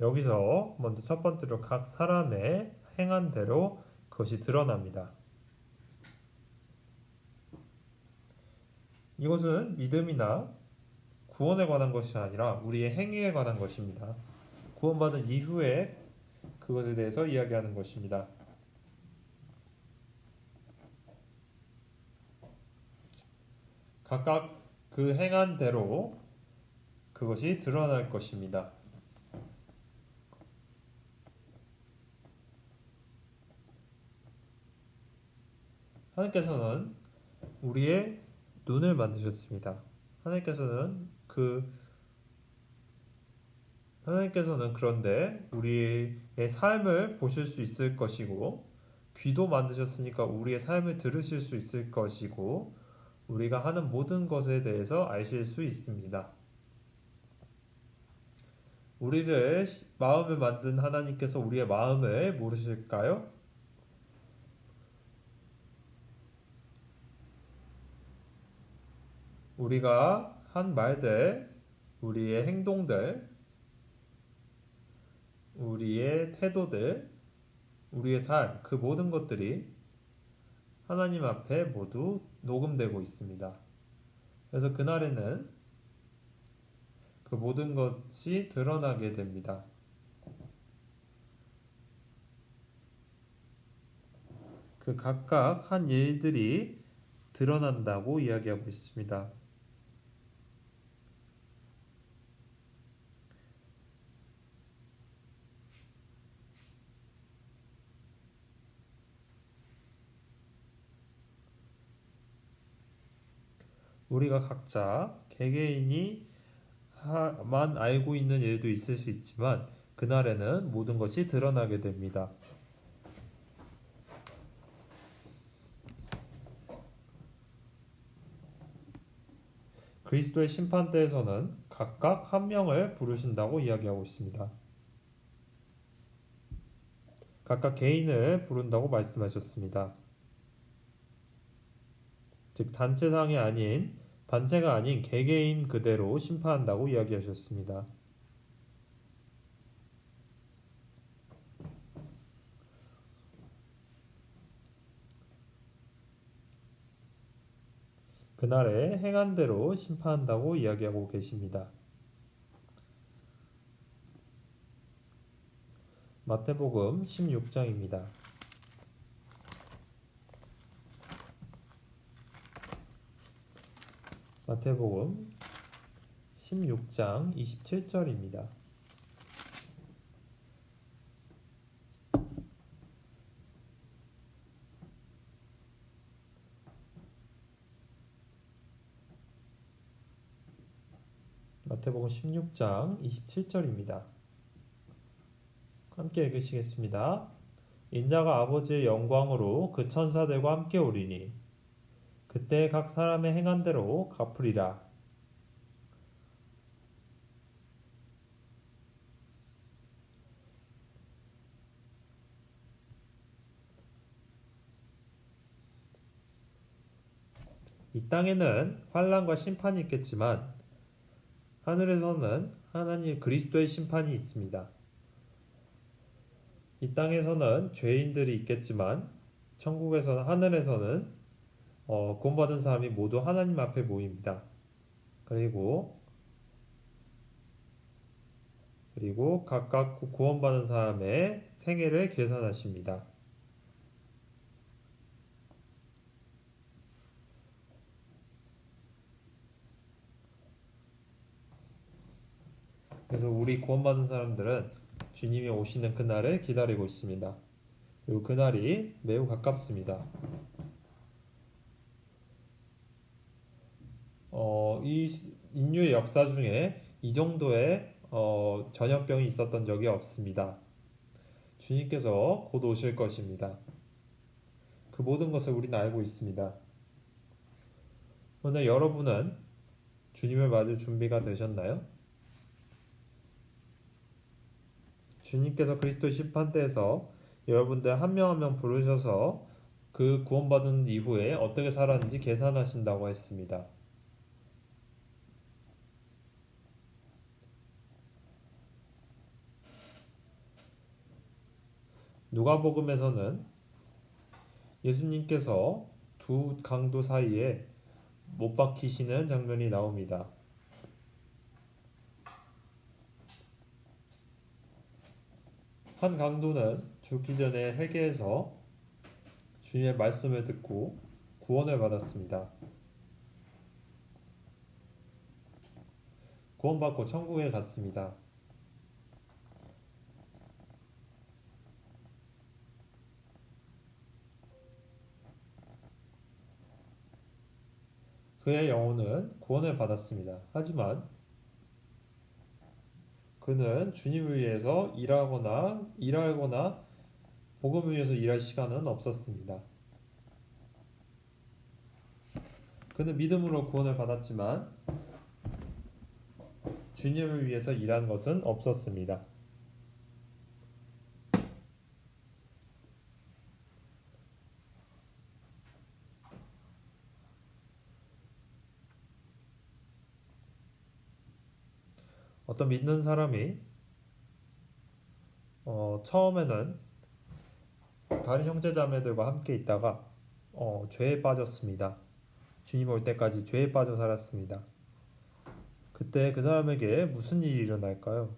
여기서 먼저 첫 번째로 각 사람의 행한 대로 그것이 드러납니다. 이것은 믿음이나 구원에 관한 것이 아니라 우리의 행위에 관한 것입니다. 구원받은 이후에 그것에 대해서 이야기하는 것입니다. 각각 그 행한 대로 그것이 드러날 것입니다. 하나님께서는 우리의 눈을 만드셨습니다. 하나님께서는 그런데 우리의 삶을 보실 수 있을 것이고, 귀도 만드셨으니까 우리의 삶을 들으실 수 있을 것이고, 우리가 하는 모든 것에 대해서 아실 수 있습니다. 우리를 마음을 만든 하나님께서 우리의 마음을 모르실까요? 우리가 한 말들, 우리의 행동들, 우리의 태도들, 우리의 삶, 그 모든 것들이 하나님 앞에 모두 녹음되고 있습니다. 그래서 그날에는 그 모든 것이 드러나게 됩니다. 그 각각 한 일들이 드러난다고 이야기하고 있습니다. 우리가 각자 개개인이 만 알고 있는 일도 있을 수 있지만 그날에는 모든 것이 드러나게 됩니다. 그리스도의 심판대에서는 각각 한 명을 부르신다고 이야기하고 있습니다. 각각 개인을 부른다고 말씀하셨습니다. 즉 단체가 아닌 개개인 그대로 심판한다고 이야기하셨습니다. 그날에 행한 대로 심판한다고 이야기하고 계십니다. 마태복음 16장입니다. 마태복음 16장 27절입니다. 마태복음 16장 27절입니다. 함께 읽으시겠습니다. 인자가 아버지의 영광으로 그 천사들과 함께 오리니 그때 각 사람의 행한 대로 갚으리라. 이 땅에는 환난과 심판이 있겠지만 하늘에서는 하나님 그리스도의 심판이 있습니다. 이 땅에서는 죄인들이 있겠지만 하늘에서는 구원받은 사람이 모두 하나님 앞에 모입니다. 그리고 각각 구원받은 사람의 생애를 계산하십니다. 그래서 우리 구원받은 사람들은 주님이 오시는 그날을 기다리고 있습니다. 그리고 그날이 매우 가깝습니다. 이 인류의 역사 중에 이 정도의 전염병이 있었던 적이 없습니다. 주님께서 곧 오실 것입니다. 그 모든 것을 우리는 알고 있습니다. 오늘 여러분은 주님을 맞을 준비가 되셨나요? 주님께서 그리스도 심판대에서 여러분들 한 명 한 명 부르셔서 그 구원받은 이후에 어떻게 살았는지 계산하신다고 했습니다. 누가복음에서는 예수님께서 두 강도 사이에 못 박히시는 장면이 나옵니다. 한 강도는 죽기 전에 회개해서 주님의 말씀을 듣고 구원을 받았습니다. 구원받고 천국에 갔습니다. 그의 영혼은 구원을 받았습니다. 하지만 그는 주님을 위해서 일하거나 복음을 위해서 일할 시간은 없었습니다. 그는 믿음으로 구원을 받았지만 주님을 위해서 일한 것은 없었습니다. 어떤 믿는 사람이 처음에는 다른 형제자매들과 함께 있다가 죄에 빠졌습니다. 주님 올 때까지 죄에 빠져 살았습니다. 그때 그 사람에게 무슨 일이 일어날까요?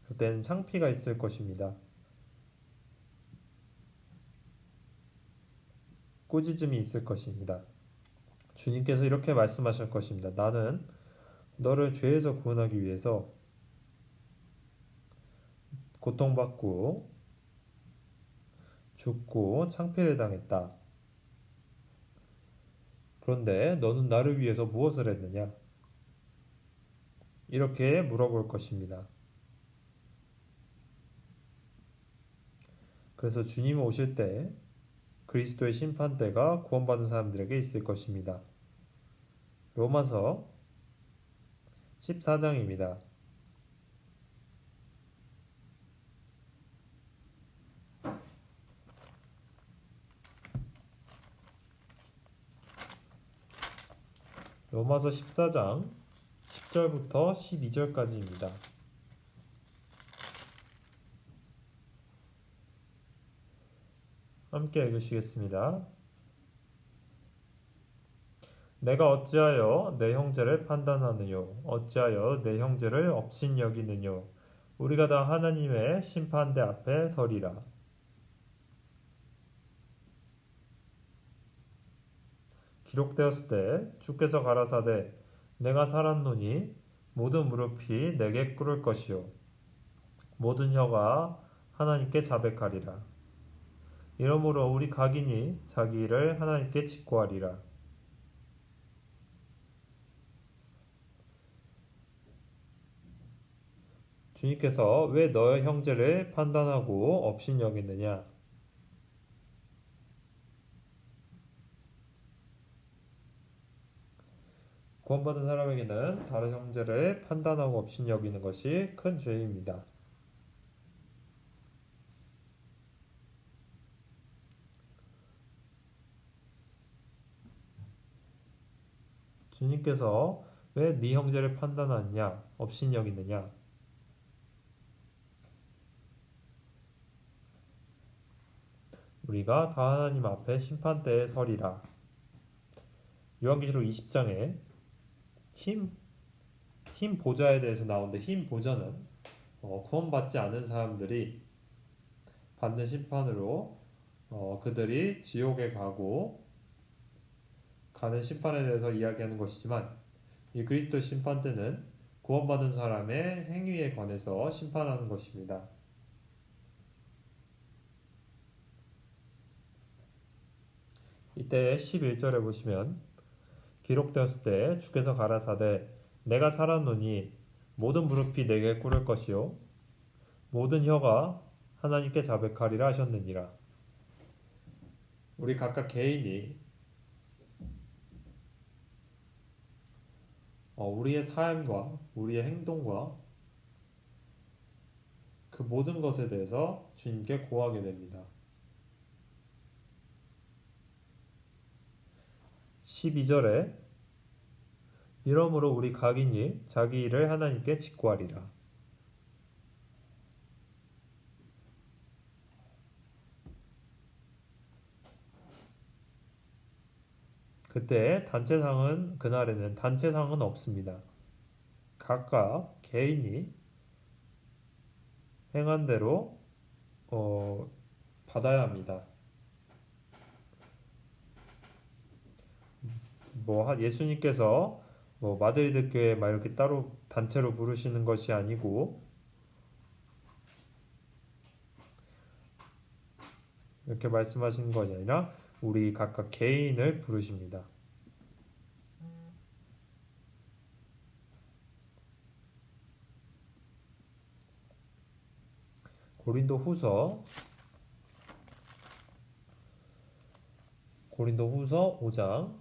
그때는 창피가 있을 것입니다. 꾸짖음이 있을 것입니다. 주님께서 이렇게 말씀하실 것입니다. 나는 너를 죄에서 구원하기 위해서 고통받고 죽고 창피를 당했다. 그런데 너는 나를 위해서 무엇을 했느냐? 이렇게 물어볼 것입니다. 그래서 주님 오실 때 그리스도의 심판대가 구원받은 사람들에게 있을 것입니다. 로마서 14장입니다. 로마서 14장 10절부터 12절까지입니다. 함께 읽으시겠습니다. 내가 어찌하여 내 형제를 판단하느뇨? 어찌하여 내 형제를 업신여기느뇨? 우리가 다 하나님의 심판대 앞에 서리라. 기록되었을 때 주께서 가라사대 내가 살았노니 모든 무릎이 내게 꿇을 것이요 모든 혀가 하나님께 자백하리라. 이러므로 우리 각인이 자기 일을 하나님께 직고하리라. 주님께서 왜 너의 형제를 판단하고 업신여기느냐? 구원받은 사람에게는 다른 형제를 판단하고 업신여기는 것이 큰 죄입니다. 주님께서 왜 네 형제를 판단하느냐? 업신여기느냐? 우리가 다 하나님 앞에 심판대에 서리라. 요한계시록 20장에 흰 보좌에 대해서 나오는데 흰 보좌는 구원받지 않은 사람들이 받는 심판으로 그들이 지옥에 가는 심판에 대해서 이야기하는 것이지만 이 그리스도 심판대는 구원받은 사람의 행위에 관해서 심판하는 것입니다. 이때 11절에 보시면 기록되었을 때 주께서 가라사대 내가 살았노니 모든 무릎이 내게 꿇을 것이요 모든 혀가 하나님께 자백하리라 하셨느니라. 우리 각각 개인이 우리의 삶과 우리의 행동과 그 모든 것에 대해서 주님께 고하게 됩니다. 12절에 이러므로 우리 각인이 자기 일을 하나님께 직고하리라. 그날에는 단체상은 없습니다. 각각 개인이 행한 대로 받아야 합니다. 예수님께서 마드리드 교회 이렇게 따로 단체로 부르시는 것이 아니고 이렇게 말씀하시는 것이 아니라 우리 각각 개인을 부르십니다. 고린도후서 5장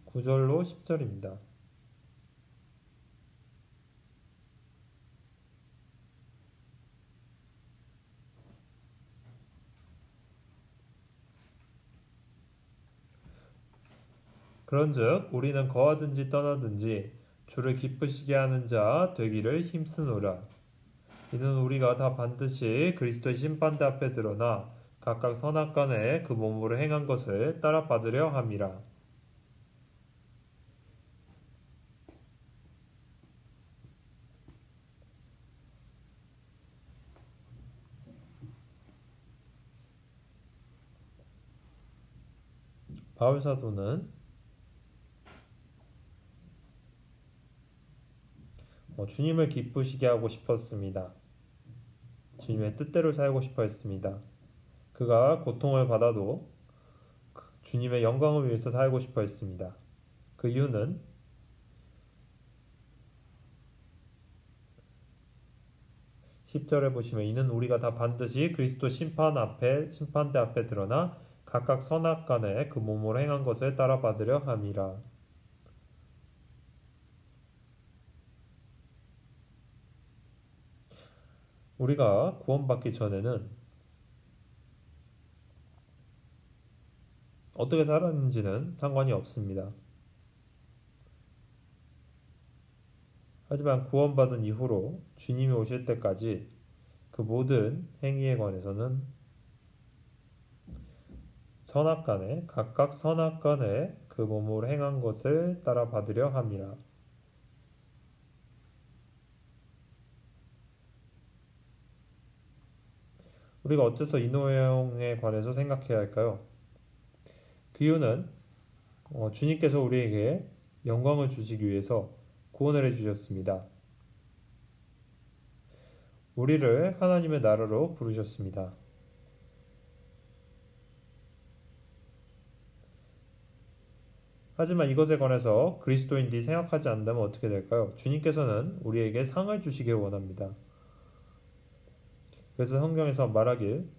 9절로 10절입니다. 그런즉 우리는 거하든지 떠나든지 주를 기쁘시게 하는 자 되기를 힘쓰노라. 이는 우리가 다 반드시 그리스도의 심판대 앞에 드러나 각각 선악간에 그 몸으로 행한 것을 따라 받으려 함이라. 바울 사도는 주님을 기쁘시게 하고 싶었습니다. 주님의 뜻대로 살고 싶어 했습니다. 그가 고통을 받아도 주님의 영광을 위해서 살고 싶어 했습니다. 그 이유는 10절에 보시면 이는 우리가 다 반드시 그리스도 심판대 앞에 드러나 각각 선악간에 그 몸으로 행한 것을 따라 받으려 함이라. 우리가 구원받기 전에는 어떻게 살았는지는 상관이 없습니다. 하지만 구원받은 이후로 주님이 오실 때까지 그 모든 행위에 관해서는 각각 선악간에 그 몸으로 행한 것을 따라 받으려 함이라. 우리가 어째서 이 내용에 관해서 생각해야 할까요? 그 이유는 주님께서 우리에게 영광을 주시기 위해서 구원을 해주셨습니다. 우리를 하나님의 나라로 부르셨습니다. 하지만 이것에 관해서 그리스도인들이 생각하지 않는다면 어떻게 될까요? 주님께서는 우리에게 상을 주시길 원합니다. 그래서 성경에서 말하길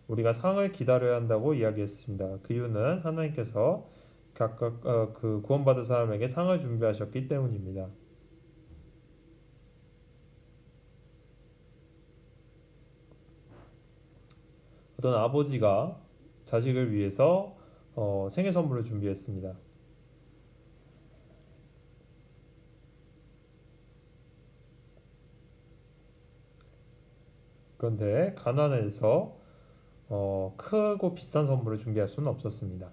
우리가 상을 기다려야 한다고 이야기했습니다. 그 이유는 하나님께서 각각 그 구원받은 사람에게 상을 준비하셨기 때문입니다. 어떤 아버지가 자식을 위해서 생일 선물을 준비했습니다. 그런데 가난해서 크고 비싼 선물을 준비할 수는 없었습니다.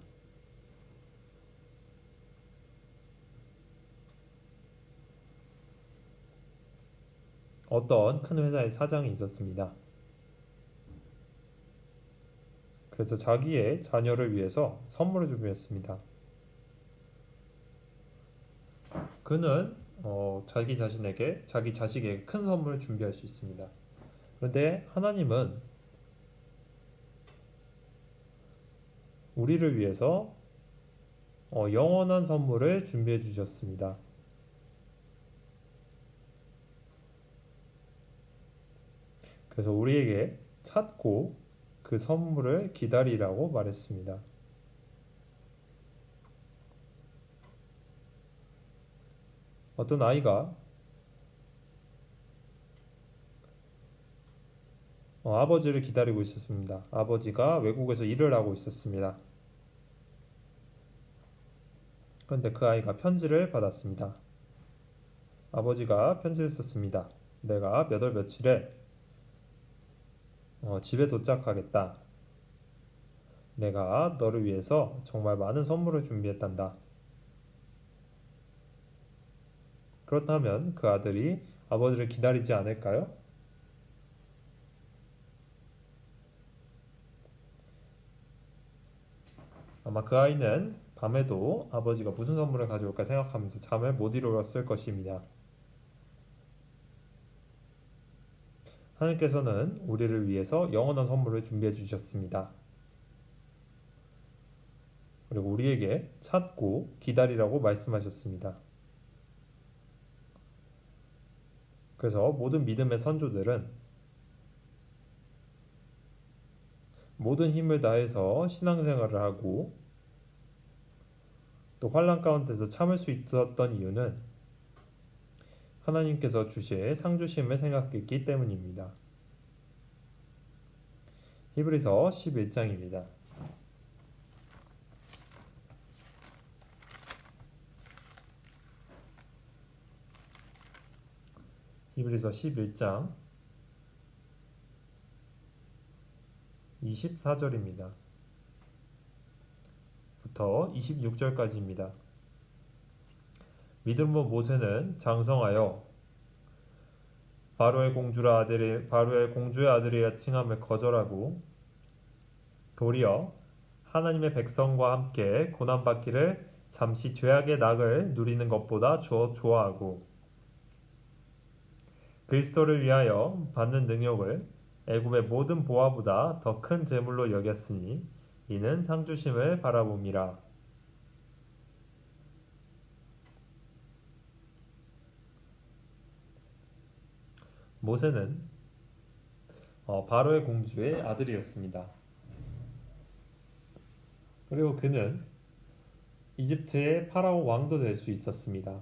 어떤 큰 회사의 사장이 있었습니다. 그래서 자기의 자녀를 위해서 선물을 준비했습니다. 그는 자기 자식에게 큰 선물을 준비할 수 있습니다. 그런데 하나님은 우리를 위해서 영원한 선물을 준비해 주셨습니다. 그래서 우리에게 찾고 그 선물을 기다리라고 말했습니다. 어떤 아이가 아버지를 기다리고 있었습니다. 아버지가 외국에서 일을 하고 있었습니다. 그런데 그 아이가 편지를 받았습니다. 아버지가 편지를 썼습니다. 내가 몇 월 며칠에 집에 도착하겠다. 내가 너를 위해서 정말 많은 선물을 준비했단다. 그렇다면 그 아들이 아버지를 기다리지 않을까요? 아마 그 아이는 밤에도 아버지가 무슨 선물을 가져올까 생각하면서 잠을 못 이루었을 것입니다. 하나님께서는 우리를 위해서 영원한 선물을 준비해 주셨습니다. 그리고 우리에게 찾고 기다리라고 말씀하셨습니다. 그래서 모든 믿음의 선조들은 모든 힘을 다해서 신앙생활을 하고 또 환난 가운데서 참을 수 있었던 이유는 하나님께서 주실 상주심을 생각했기 때문입니다. 히브리서 11장입니다. 히브리서 11장 24절입니다. 부터 26절까지입니다. 믿음으로 모세는 장성하여 바로의 공주의 아들이라 칭함을 거절하고 도리어 하나님의 백성과 함께 고난받기를 잠시 죄악의 낙을 누리는 것보다 좋아하고 그리스도를 위하여 받는 능력을 애굽의 모든 보화보다 더 큰 재물로 여겼으니 이는 상주심을 바라봄이라. 모세는 바로의 공주의 아들이었습니다. 그리고 그는 이집트의 파라오 왕도 될 수 있었습니다.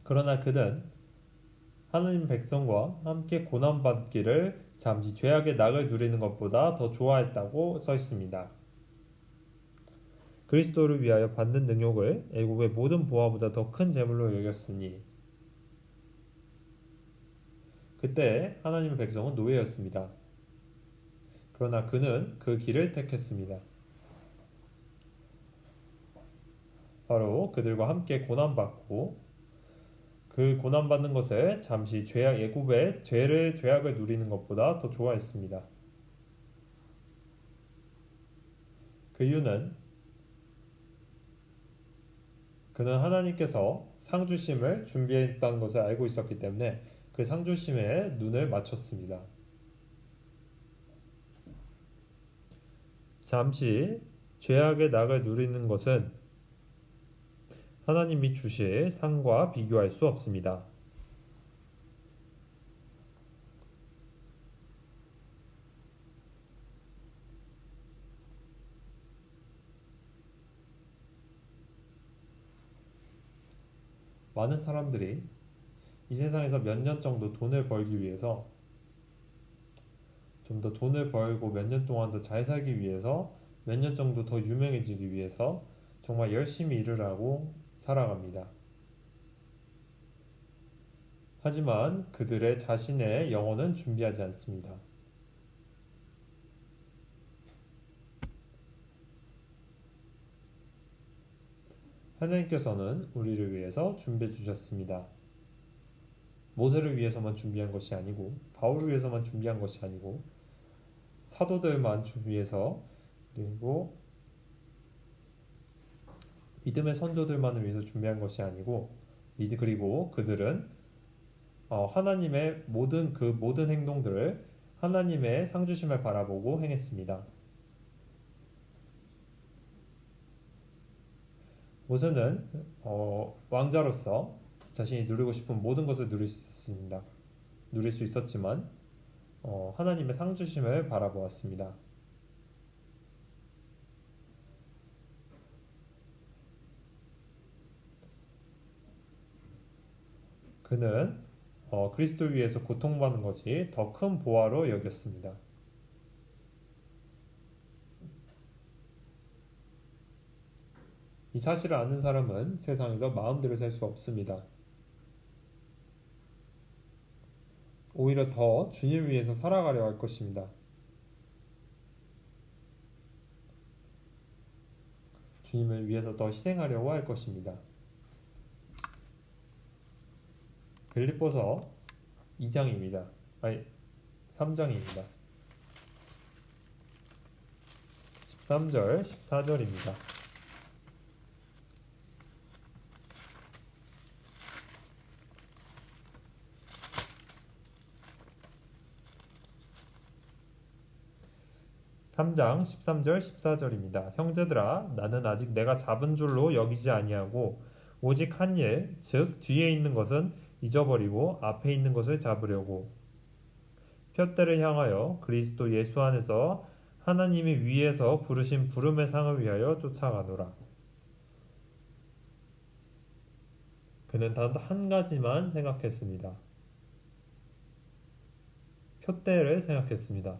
그러나 그는 하나님 백성과 함께 고난받기를 잠시 죄악의 낙을 누리는 것보다 더 좋아했다고 써 있습니다. 그리스도를 위하여 받는 능력을 애굽의 모든 보화보다 더 큰 재물로 여겼으니 그때 하나님의 백성은 노예였습니다. 그러나 그는 그 길을 택했습니다. 바로 그들과 함께 고난받고 그 고난받는 것을 잠시 애굽의 죄악을 누리는 것보다 더 좋아했습니다. 그 이유는 그는 하나님께서 상주심을 준비했다는 것을 알고 있었기 때문에 그 상주심에 눈을 맞췄습니다. 잠시 죄악의 낙을 누리는 것은 하나님이 주실 상과 비교할 수 없습니다. 많은 사람들이 이 세상에서 몇 년 정도 돈을 벌기 위해서 좀 더 돈을 벌고 몇 년 동안 더 잘 살기 위해서 몇 년 정도 더 유명해지기 위해서 정말 열심히 일을 하고 살아갑니다. 하지만 그들의 자신의 영혼은 준비하지 않습니다. 하나님께서는 우리를 위해서 준비해 주셨습니다. 모세를 위해서만 준비한 것이 아니고 바울을 위해서만 준비한 것이 아니고 사도들만 위해서 그리고 믿음의 선조들만을 위해서 준비한 것이 아니고 그리고 그들은 하나님의 모든 행동들을 하나님의 상주심을 바라보고 행했습니다. 모세는 왕자로서 자신이 누리고 싶은 모든 것을 누릴 수 있었지만 하나님의 상주심을 바라보았습니다. 그는 그리스도를 위해서 고통받는 것이 더 큰 보화로 여겼습니다. 이 사실을 아는 사람은 세상에서 마음대로 살 수 없습니다. 오히려 더 주님을 위해서 살아가려 할 것입니다. 주님을 위해서 더 희생하려고 할 것입니다. 빌립보서 2장입니다. 3장입니다. 13절, 14절입니다. 3장 13절 14절입니다. 형제들아 나는 아직 내가 잡은 줄로 여기지 아니하고 오직 한 일, 즉 뒤에 있는 것은 잊어버리고 앞에 있는 것을 잡으려고 표대를 향하여 그리스도 예수 안에서 하나님이 위에서 부르신 부름의 상을 위하여 쫓아가노라. 그는 단 한 가지만 생각했습니다. 표대를 생각했습니다.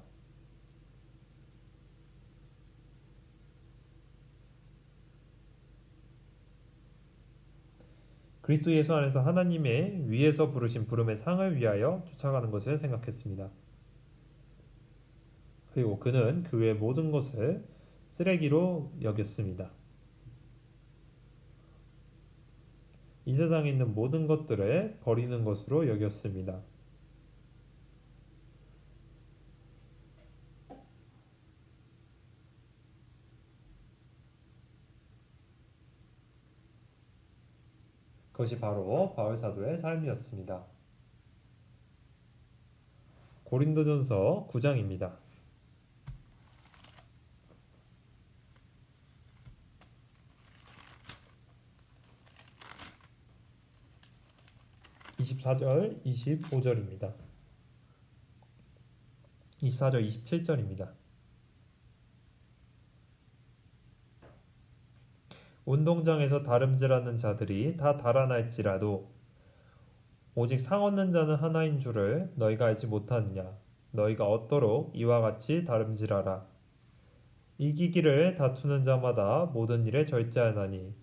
그리스도 예수 안에서 하나님의 위에서 부르신 부름의 상을 위하여 쫓아가는 것을 생각했습니다. 그리고 그는 그 외 모든 것을 쓰레기로 여겼습니다. 이 세상에 있는 모든 것들을 버리는 것으로 여겼습니다. 그것이 바로 바울 사도의 삶이었습니다. 고린도전서 9장입니다. 24절, 25절입니다. 24절, 27절입니다. 운동장에서 다름질하는 자들이 다 달아날지라도 오직 상 얻는 자는 하나인 줄을 너희가 알지 못하느냐. 너희가 얻도록 이와 같이 다름질하라. 이기기를 다투는 자마다 모든 일에 절제하나니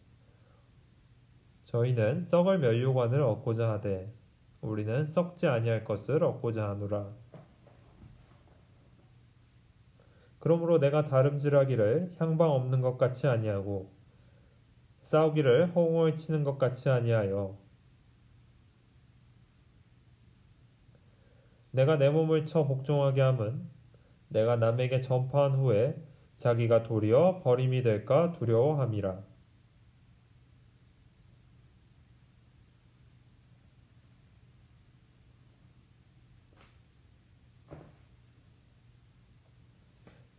저희는 썩을 면류관을 얻고자 하되 우리는 썩지 아니할 것을 얻고자 하노라. 그러므로 내가 다름질하기를 향방 없는 것 같이 아니하고 싸우기를 허공을 치는 것 같이 아니하여 내가 내 몸을 쳐 복종하게 함은 내가 남에게 전파한 후에 자기가 도리어 버림이 될까 두려워함이라.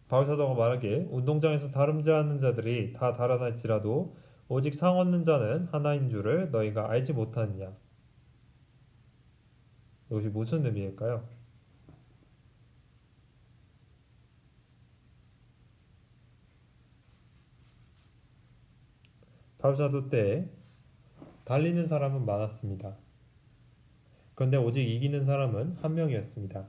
바울사도가 말하길 운동장에서 다름질하는 자들이 다 달아날지라도 오직 상 얻는 자는 하나인 줄을 너희가 알지 못하느냐. 이것이 무슨 의미일까요? 바울사도 때 달리는 사람은 많았습니다. 그런데 오직 이기는 사람은 한 명이었습니다.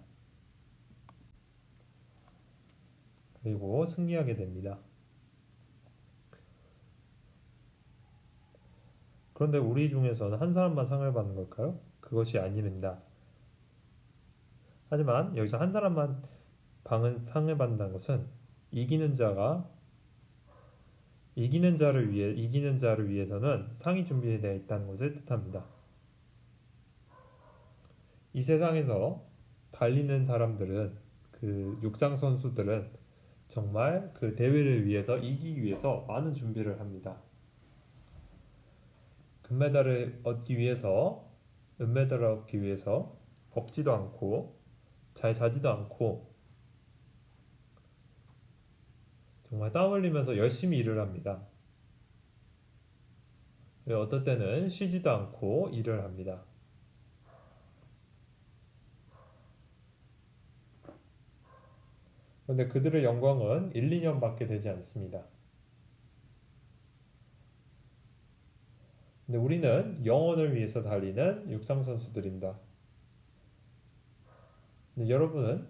그리고 승리하게 됩니다. 그런데 우리 중에서는 한 사람만 상을 받는 걸까요? 그것이 아닙니다. 하지만 여기서 한 사람만 상을 받는다는 것은 이기는 자를 위해서는 상이 준비되어 있다는 것을 뜻합니다. 이 세상에서 달리는 사람들은 그 육상 선수들은 정말 그 대회를 위해서 이기기 위해서 많은 준비를 합니다. 금메달을 얻기 위해서 은메달을 얻기 위해서 먹지도 않고 잘 자지도 않고 정말 땀 흘리면서 열심히 일을 합니다. 어떨 때는 쉬지도 않고 일을 합니다. 그런데 그들의 영광은 1, 2년밖에 되지 않습니다. 근데 우리는 영혼을 위해서 달리는 육상 선수들입니다. 근데 여러분은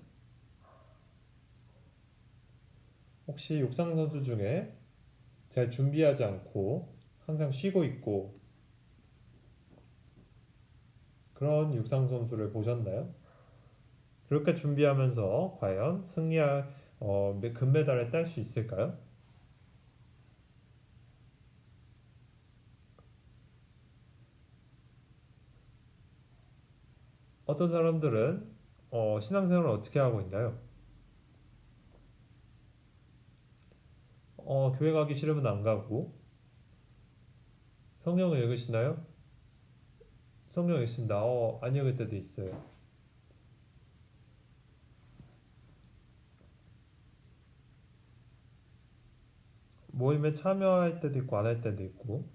혹시 육상 선수 중에 잘 준비하지 않고 항상 쉬고 있고 그런 육상 선수를 보셨나요? 그렇게 준비하면서 과연 금메달을 딸 수 있을까요? 어떤 사람들은 신앙생활을 어떻게 하고 있나요? 교회 가기 싫으면 안 가고 성경을 읽으시나요? 성경 읽습니다. 안 읽을 때도 있어요. 모임에 참여할 때도 있고 안 할 때도 있고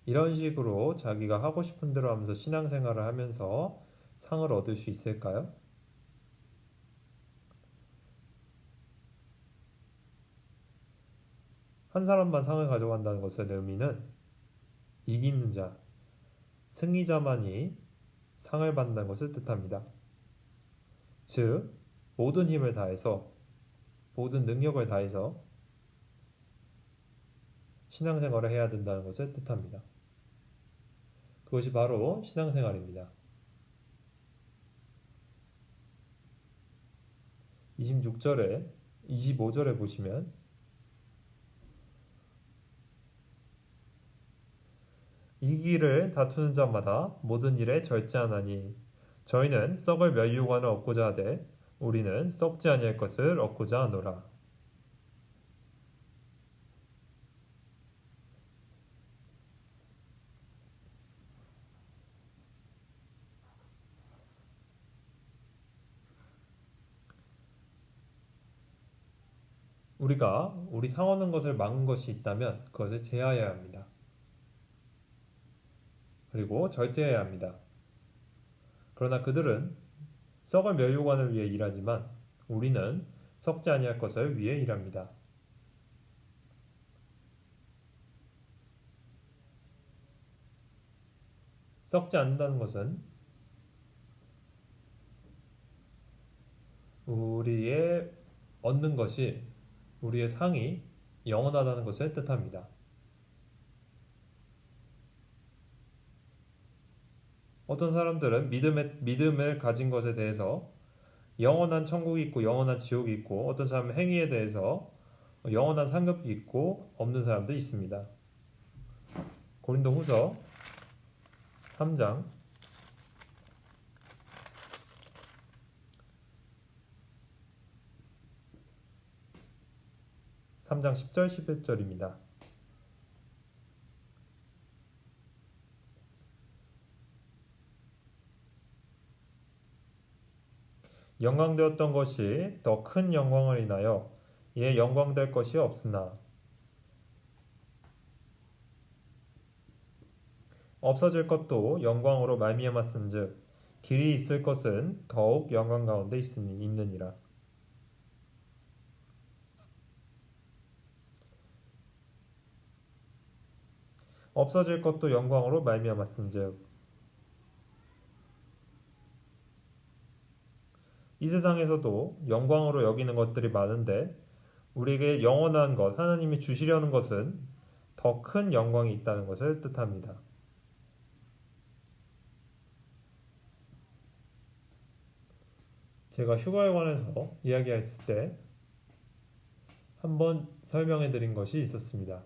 이런 식으로 자기가 하고 싶은 대로 하면서 신앙생활을 하면서 상을 얻을 수 있을까요? 한 사람만 상을 가져간다는 것의 의미는 이기는 자, 승리자만이 상을 받는다는 것을 뜻합니다. 즉, 모든 힘을 다해서, 모든 능력을 다해서 신앙생활을 해야 된다는 것을 뜻합니다. 그것이 바로 신앙생활입니다. 26절에, 25절에 보시면 이기를 다투는 자마다 모든 일에 절제하나니 저희는 썩을 멸류관을 얻고자 하되 우리는 썩지 아니할 것을 얻고자 하노라. 우리가 우리 상 얻는 것을 막은 것이 있다면 그것을 제하여야 합니다. 그리고 절제해야 합니다. 그러나 그들은 썩을 멸류관을 위해 일하지만 우리는 썩지 아니할 것을 위해 일합니다. 썩지 않는다는 것은 우리의 얻는 것이 우리의 상이 영원하다는 것을 뜻합니다. 어떤 사람들은 믿음을 가진 것에 대해서 영원한 천국이 있고 영원한 지옥이 있고 어떤 사람은 행위에 대해서 영원한 상급이 있고 없는 사람도 있습니다. 고린도후서 3장 10절 11절입니다. 영광되었던 것이 더 큰 영광을 인하여 이에 영광될 것이 없으나 없어질 것도 영광으로 말미암았은즉 길이 있을 것은 더욱 영광 가운데 있느니라. 없어질 것도 영광으로 말미암았은즉 이 세상에서도 영광으로 여기는 것들이 많은데 우리에게 영원한 것, 하나님이 주시려는 것은 더 큰 영광이 있다는 것을 뜻합니다. 제가 휴가에 관해서 이야기했을 때 한번 설명해 드린 것이 있었습니다.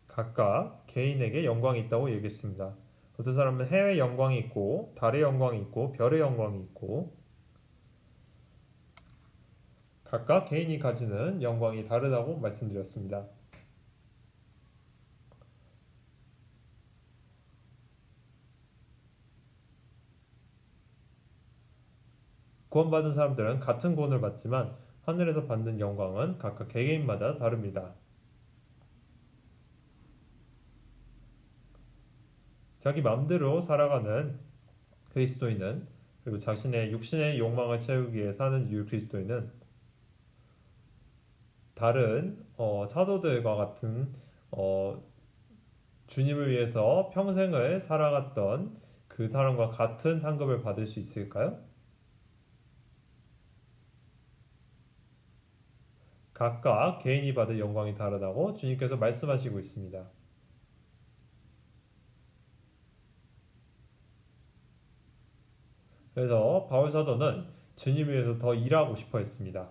각각 개인에게 영광이 있다고 얘기했습니다. 어떤 사람은 해의 영광이 있고 달의 영광이 있고 별의 영광이 있고 각각 개인이 가지는 영광이 다르다고 말씀드렸습니다. 구원받은 사람들은 같은 구원을 받지만 하늘에서 받는 영광은 각각 개개인마다 다릅니다. 자기 마음대로 살아가는 그리스도인은 그리고 자신의 육신의 욕망을 채우기 위해 사는 유 그리스도인은 다른 사도들과 같은 주님을 위해서 평생을 살아갔던 그 사람과 같은 상급을 받을 수 있을까요? 각각 개인이 받을 영광이 다르다고 주님께서 말씀하시고 있습니다. 그래서 바울 사도는 주님 위해서 더 일하고 싶어 했습니다.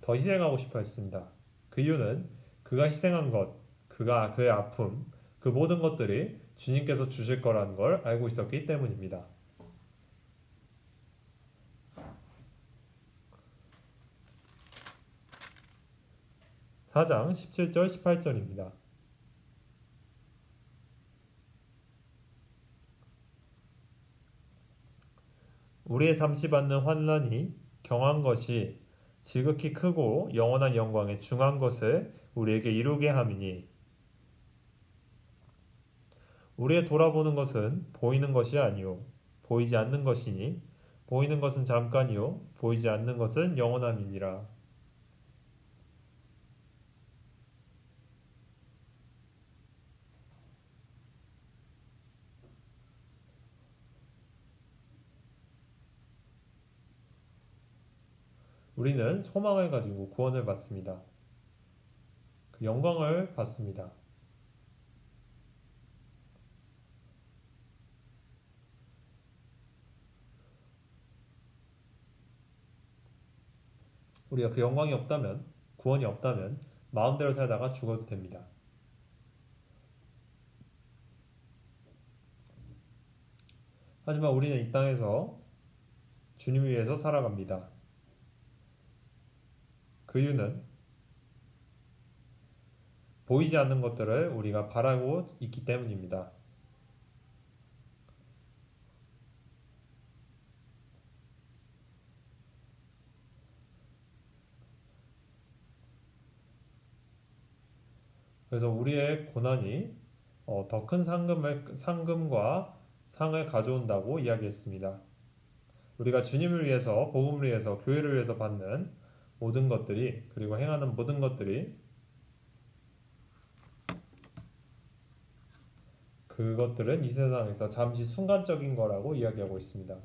더 희생하고 싶어 했습니다. 그 이유는 그가 희생한 것, 그의 아픔, 그 모든 것들이 주님께서 주실 거라는 걸 알고 있었기 때문입니다. 4장 17절 18절입니다. 우리의 잠시 받는 환난이 경한 것이 지극히 크고 영원한 영광에 중한 것을 우리에게 이루게 함이니 우리의 돌아보는 것은 보이는 것이 아니요 보이지 않는 것이니 보이는 것은 잠깐이요 보이지 않는 것은 영원함이니라. 우리는 소망을 가지고 구원을 받습니다. 그 영광을 받습니다. 우리가 그 영광이 없다면, 구원이 없다면 마음대로 살다가 죽어도 됩니다. 하지만 우리는 이 땅에서 주님을 위해서 살아갑니다. 그 이유는 보이지 않는 것들을 우리가 바라고 있기 때문입니다. 그래서 우리의 고난이 더 큰 상금과 상을 가져온다고 이야기했습니다. 우리가 주님을 위해서, 복음을 위해서, 교회를 위해서 받는 모든 것들이, 그리고 행하는 모든 것들이 그것들은 이 세상에서 잠시 순간적인 거라고 이야기하고 있습니다.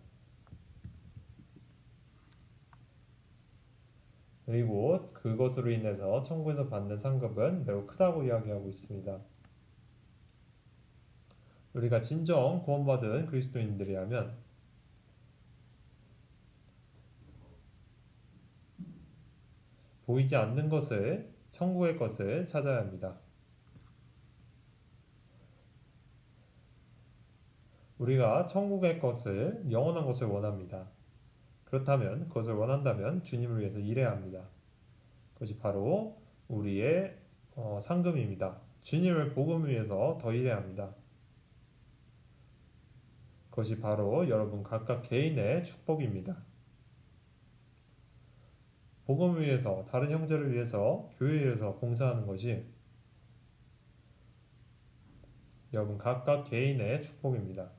그리고 그것으로 인해서 천국에서 받는 상급은 매우 크다고 이야기하고 있습니다. 우리가 진정 구원받은 그리스도인들이라면 보이지 않는 것을, 천국의 것을 찾아야 합니다. 우리가 천국의 것을, 영원한 것을 원합니다. 그렇다면, 그것을 원한다면 주님을 위해서 일해야 합니다. 그것이 바로 우리의 상금입니다. 주님을 복음을 위해서 더 일해야 합니다. 그것이 바로 여러분 각각 개인의 축복입니다. 복음을 위해서, 다른 형제를 위해서, 교회를 위해서 봉사하는 것이 여러분 각각 개인의 축복입니다.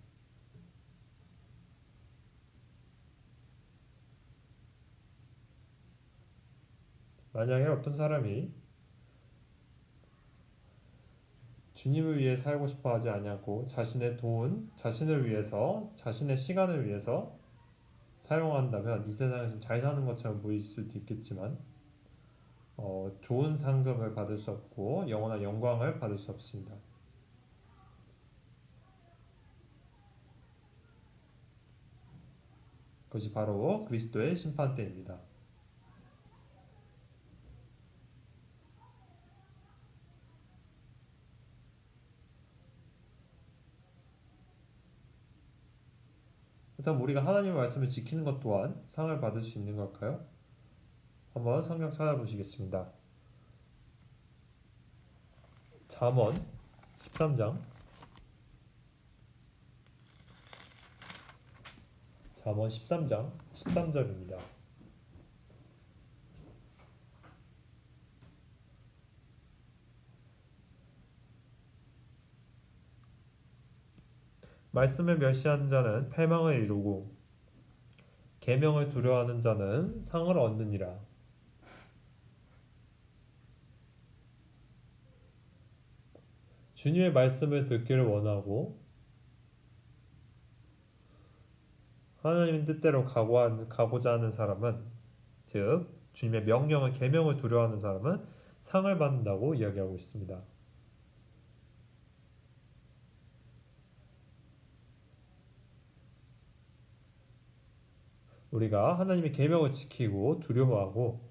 만약에 어떤 사람이 주님을 위해 살고 싶어 하지 않냐고 자신의 돈, 자신을 위해서, 자신의 시간을 위해서 사용한다면 이 세상에서 잘 사는 것처럼 보일 수도 있겠지만 좋은 상급을 받을 수 없고 영원한 영광을 받을 수 없습니다. 그것이 바로 그리스도의 심판대입니다. 그렇다면 우리가 하나님의 말씀을 지키는 것 또한 상을 받을 수 있는 걸까요? 한번 성경 찾아보시겠습니다. 잠언 13장 잠언 13장 13절입니다. 말씀을 멸시하는 자는 패망을 이루고 계명을 두려워하는 자는 상을 얻느니라. 주님의 말씀을 듣기를 원하고 하나님의 뜻대로 가고자 하는 사람은, 즉 주님의 명령을, 계명을 두려워하는 사람은 상을 받는다고 이야기하고 있습니다. 우리가 하나님의 계명을 지키고 두려워하고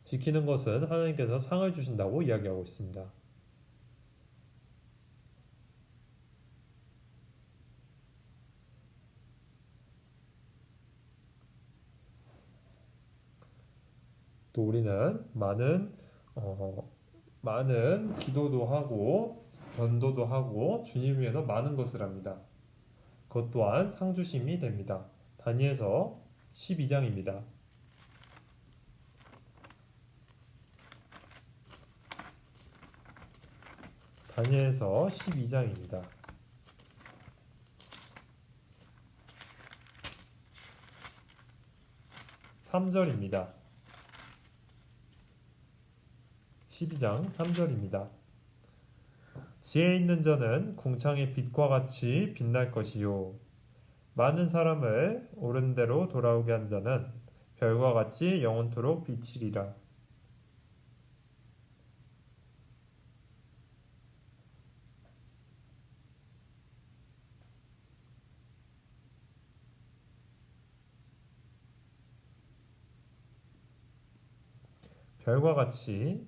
지키는 것은 하나님께서 상을 주신다고 이야기하고 있습니다. 또 우리는 많은 기도도 하고 전도도 하고 주님을 위해서 많은 것을 합니다. 그것 또한 상주심이 됩니다. 다니엘서 12장입니다. 다니엘서 12장입니다. 3절입니다. 12장 3절입니다. 지혜 있는 자는 궁창의 빛과 같이 빛날 것이요 많은 사람을 옳은 대로 돌아오게 한 자는 별과 같이 영원토록 비치리라. 별과 같이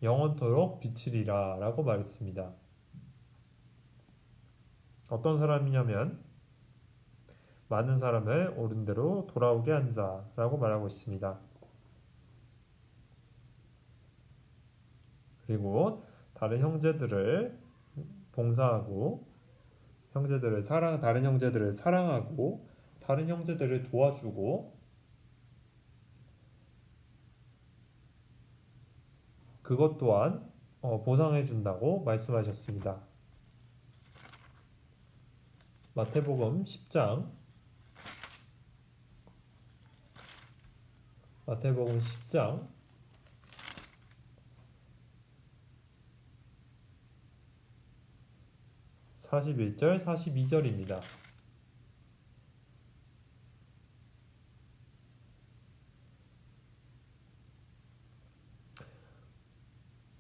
영원토록 비치리라 라고 말했습니다. 어떤 사람이냐면 많은 사람을 옳은 대로 돌아오게 한 자라고 말하고 있습니다. 그리고 다른 형제들을 봉사하고 다른 형제들을 사랑하고 다른 형제들을 도와주고 그것 또한 보상해 준다고 말씀하셨습니다. 마태복음 10장 41절 42절입니다.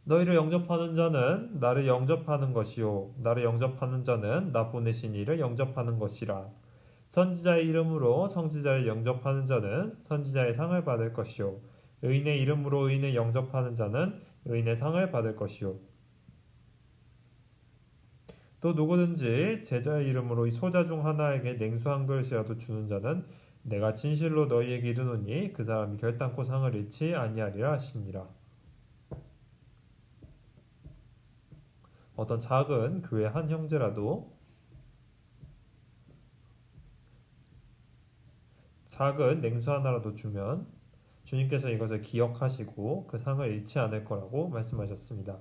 너희를 영접하는 자는 나를 영접하는 것이요 나를 영접하는 자는 나 보내신 이를 영접하는 것이라. 선지자의 이름으로 선지자를 영접하는 자는 선지자의 상을 받을 것이요 의인의 이름으로 의인을 영접하는 자는 의인의 상을 받을 것이요 또 누구든지 제자의 이름으로 이 소자 중 하나에게 냉수 한 그릇이라도 주는 자는 내가 진실로 너희에게 이르노니 그 사람이 결단코 상을 잃지 아니하리라 하시니라. 어떤 작은 교회 한 형제라도 작은 냉수 하나라도 주면 주님께서 이것을 기억하시고 그 상을 잃지 않을 거라고 말씀하셨습니다.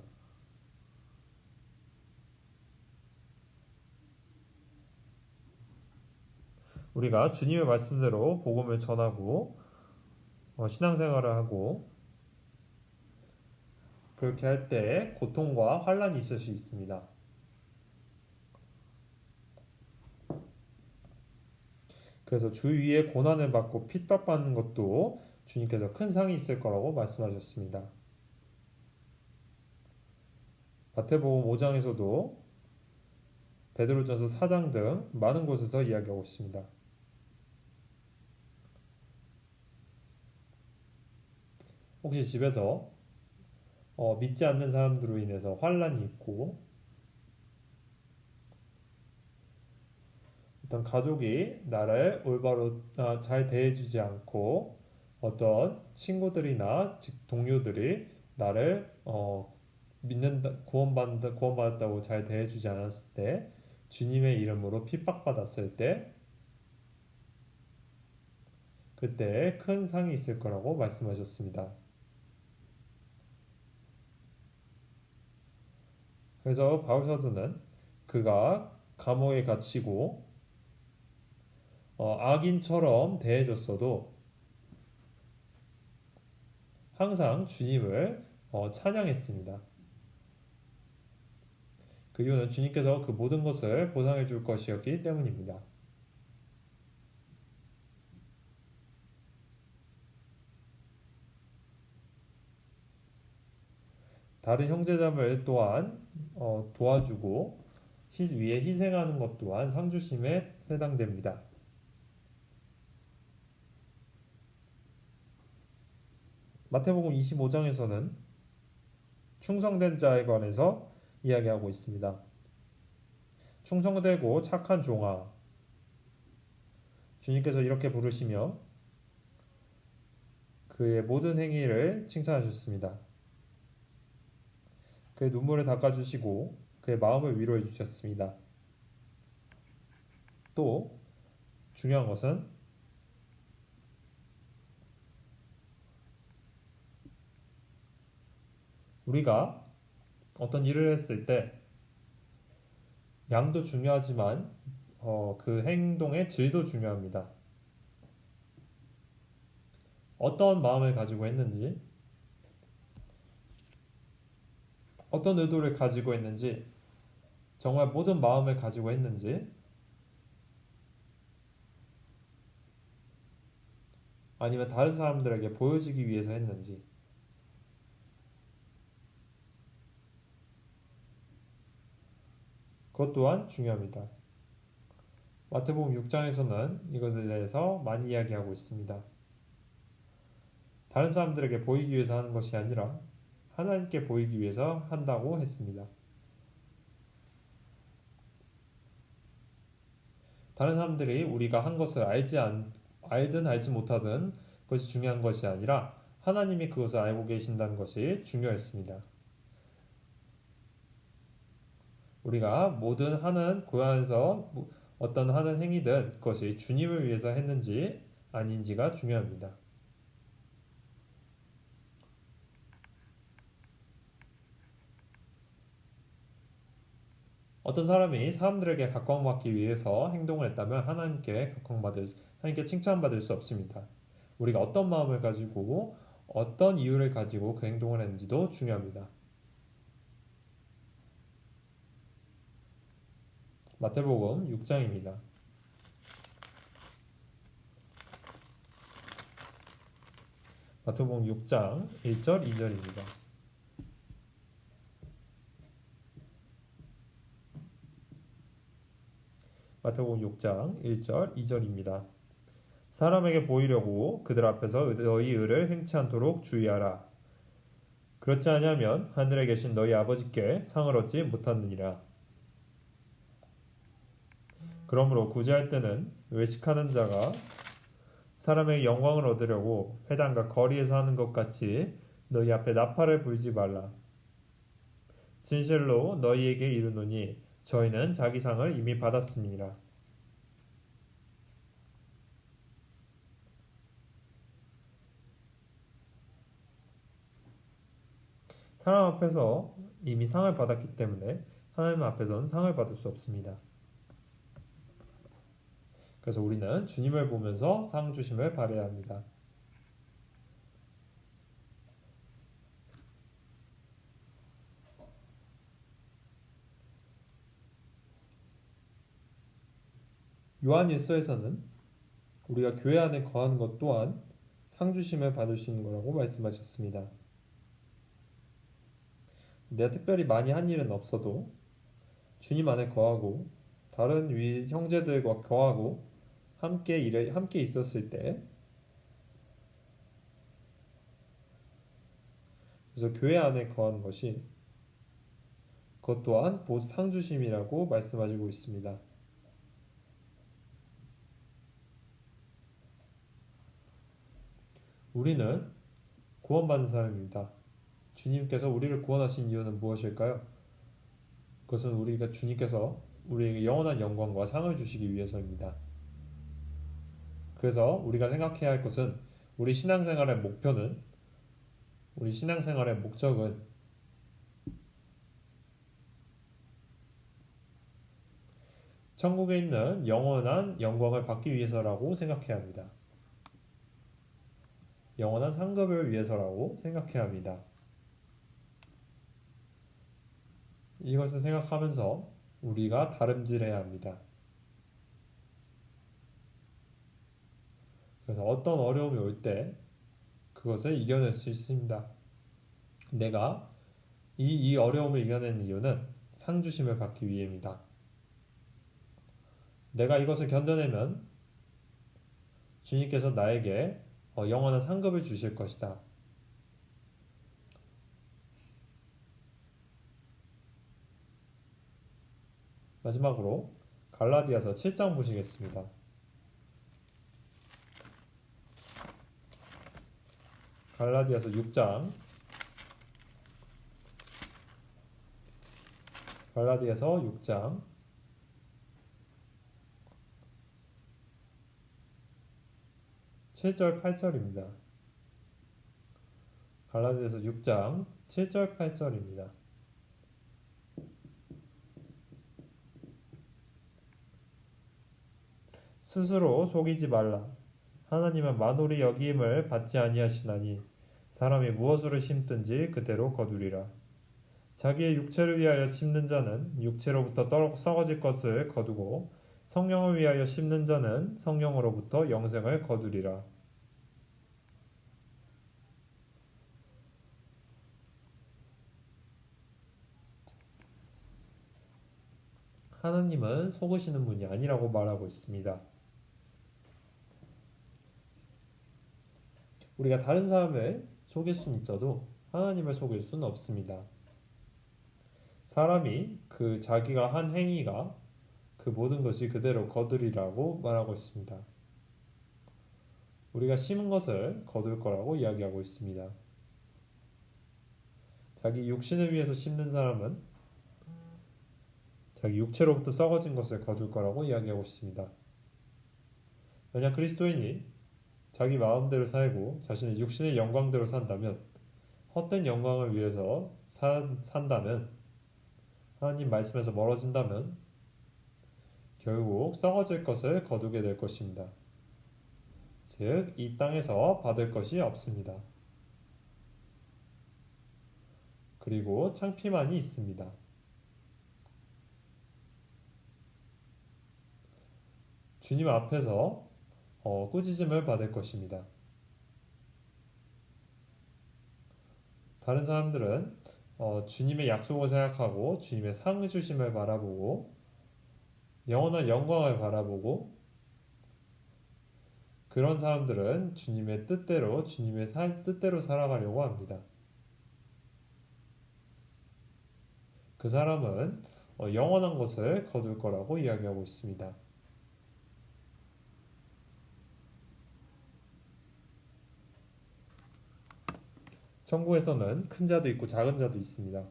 우리가 주님의 말씀대로 복음을 전하고 신앙생활을 하고 그렇게 할 때 고통과 환난이 있을 수 있습니다. 그래서 주위에 고난을 받고 핍박받는 것도 주님께서 큰 상이 있을 거라고 말씀하셨습니다. 마태복음 5장에서도 베드로전서 4장 등 많은 곳에서 이야기하고 있습니다. 혹시 집에서 믿지 않는 사람들로 인해서 환난이 있고 어떤 가족이 나를 올바로 잘 대해주지 않고 어떤 친구들이나 동료들이 나를 구원받았다고 잘 대해주지 않았을 때 주님의 이름으로 핍박받았을 때 그때 큰 상이 있을 거라고 말씀하셨습니다. 그래서 바울사도는 그가 감옥에 갇히고 악인처럼 대해줬어도 항상 주님을 찬양했습니다. 그 이유는 주님께서 그 모든 것을 보상해 줄 것이었기 때문입니다. 다른 형제자매 또한 도와주고 위에 희생하는 것 또한 상주심에 해당됩니다. 마태복음 25장에서는 충성된 자에 관해서 이야기하고 있습니다. 충성되고 착한 종아, 주님께서 이렇게 부르시며 그의 모든 행위를 칭찬하셨습니다. 그의 눈물을 닦아주시고 그의 마음을 위로해 주셨습니다. 또 중요한 것은 우리가 어떤 일을 했을 때 양도 중요하지만 그 행동의 질도 중요합니다. 어떤 마음을 가지고 했는지, 어떤 의도를 가지고 했는지, 정말 모든 마음을 가지고 했는지, 아니면 다른 사람들에게 보여지기 위해서 했는지, 그것 또한 중요합니다. 마태복음 6장에서는 이것에 대해서 많이 이야기하고 있습니다. 다른 사람들에게 보이기 위해서 하는 것이 아니라 하나님께 보이기 위해서 한다고 했습니다. 다른 사람들이 우리가 한 것을 알든 알지 못하든 그것이 중요한 것이 아니라 하나님이 그것을 알고 계신다는 것이 중요했습니다. 우리가 모든 하는 고향에서 어떤 하는 행위든 그것이 주님을 위해서 했는지 아닌지가 중요합니다. 어떤 사람이 사람들에게 각광받기 위해서 행동을 했다면 하나님께 칭찬받을 수 없습니다. 우리가 어떤 마음을 가지고 어떤 이유를 가지고 그 행동을 했는지도 중요합니다. 마태복음 6장입니다. 마태복음 6장 1절 2절입니다. 마태복음 6장 1절 2절입니다. 사람에게 보이려고 그들 앞에서 너희 의를 행치 않도록 주의하라. 그렇지 아니하면 하늘에 계신 너희 아버지께 상을 얻지 못하느니라. 그러므로 구제할 때는 외식하는 자가 사람의 영광을 얻으려고 회당과 거리에서 하는 것 같이 너희 앞에 나팔을 불지 말라. 진실로 너희에게 이르노니 저희는 자기 상을 이미 받았음이니라. 사람 앞에서 이미 상을 받았기 때문에 하나님 앞에서는 상을 받을 수 없습니다. 그래서 우리는 주님을 보면서 상 주심을 바라야 합니다. 요한일서에서는 우리가 교회 안에 거하는 것 또한 상 주심을 받을 수 있는 거라고 말씀하셨습니다. 내가 특별히 많이 한 일은 없어도 주님 안에 거하고 다른 위 형제들과 거하고 함께 있었을 때, 그래서 교회 안에 거하는 것이 그것 또한 곧 상 주심이라고 말씀하시고 있습니다. 우리는 구원받는 사람입니다. 주님께서 우리를 구원하신 이유는 무엇일까요? 그것은 주님께서 우리에게 영원한 영광과 상을 주시기 위해서입니다. 그래서 우리가 생각해야 할 것은 우리 신앙생활의 목적은 천국에 있는 영원한 영광을 받기 위해서라고 생각해야 합니다. 영원한 상급을 위해서라고 생각해야 합니다. 이것을 생각하면서 우리가 다름질해야 합니다. 그래서 어떤 어려움이 올 때 그것을 이겨낼 수 있습니다. 내가 이 어려움을 이겨낸 이유는 상 주심을 받기 위해입니다. 내가 이것을 견뎌내면 주님께서 나에게 영원한 상급을 주실 것이다. 마지막으로 갈라디아서 7장 보시겠습니다. 갈라디아서 6장 갈라디아서 6장 7절 8절입니다. 갈라디아서 6장 7절 8절입니다. 스스로 속이지 말라. 하나님은 만홀이 여김을 받지 아니하시나니 사람이 무엇으로 심든지 그대로 거두리라. 자기의 육체를 위하여 심는 자는 육체로부터 썩어질 것을 거두고 성령을 위하여 심는 자는 성령으로부터 영생을 거두리라. 하나님은 속으시는 분이 아니라고 말하고 있습니다. 우리가 다른 사람을 속일 수는 있어도 하나님을 속일 수는 없습니다. 사람이 그 자기가 한 행위가 그 모든 것이 그대로 거두리라고 말하고 있습니다. 우리가 심은 것을 거둘 거라고 이야기하고 있습니다. 자기 육신을 위해서 심는 사람은 자기 육체로부터 썩어진 것을 거둘 거라고 이야기하고 있습니다. 만약 그리스도인이 자기 마음대로 살고 자신의 육신의 영광대로 산다면, 헛된 영광을 위해서 산다면, 하나님 말씀에서 멀어진다면 결국 썩어질 것을 거두게 될 것입니다. 즉, 이 땅에서 받을 것이 없습니다. 그리고 창피만이 있습니다. 주님 앞에서 꾸짖음을 받을 것입니다. 다른 사람들은 주님의 약속을 생각하고 주님의 상 주심을 바라보고 영원한 영광을 바라보고, 그런 사람들은 주님의 뜻대로 뜻대로 살아가려고 합니다. 그 사람은 영원한 것을 거둘 거라고 이야기하고 있습니다. 천국에서는 큰 자도 있고 작은 자도 있습니다.